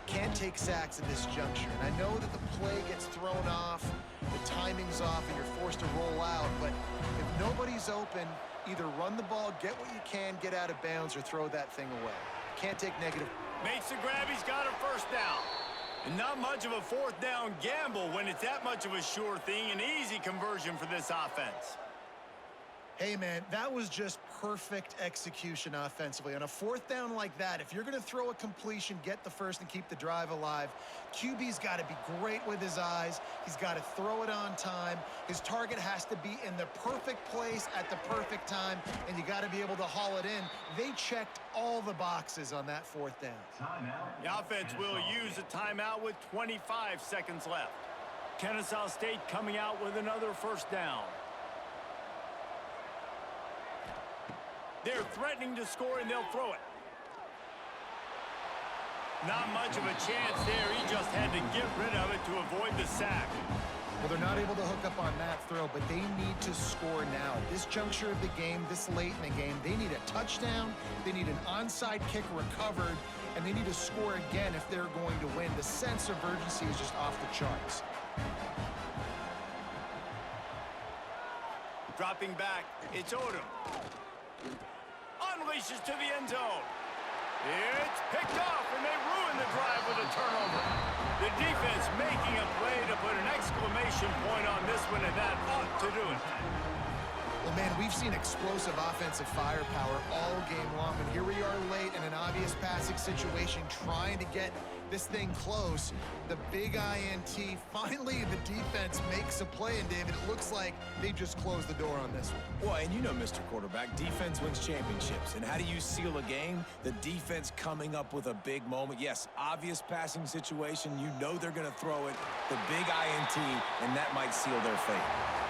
Can't take sacks at this juncture. And I know that the play gets thrown off, the timing's off, and you're forced to roll out. But if nobody's open, either run the ball, get what you can, get out of bounds, or throw that thing away. Can't take negative. Makes the grab. He's got a first down. And not much of a fourth down gamble when it's that much of a sure thing. An easy conversion for this offense. Hey, man, that was just perfect execution offensively. On a fourth down like that, if you're going to throw a completion, get the first and keep the drive alive, QB's got to be great with his eyes. He's got to throw it on time. His target has to be in the perfect place at the perfect time, and you got to be able to haul it in. They checked all the boxes on that fourth down. Timeout. The offense will use a timeout with 25 seconds left. Kennesaw State coming out with another first down. They're threatening to score, and they'll throw it. Not much of a chance there. He just had to get rid of it to avoid the sack. Well, they're not able to hook up on that throw, but they need to score now. At this juncture of the game, this late in the game, they need a touchdown, they need an onside kick recovered, and they need to score again if they're going to win. The sense of urgency is just off the charts. Dropping back, it's Odom. Unleashes to the end zone. It's picked off, and they ruin the drive with a turnover. The defense making a play to put an exclamation point on this one, and that ought to do it. Well, man, we've seen explosive offensive firepower all game long, and here we are late in an obvious passing situation trying to get this thing close. The big INT, finally the defense makes a play, and David, it looks like they just closed the door on this one. Well, and you know, Mr. Quarterback, defense wins championships. And how do you seal a game? The defense coming up with a big moment. Yes, obvious passing situation. You know they're going to throw it. The big INT, and that might seal their fate.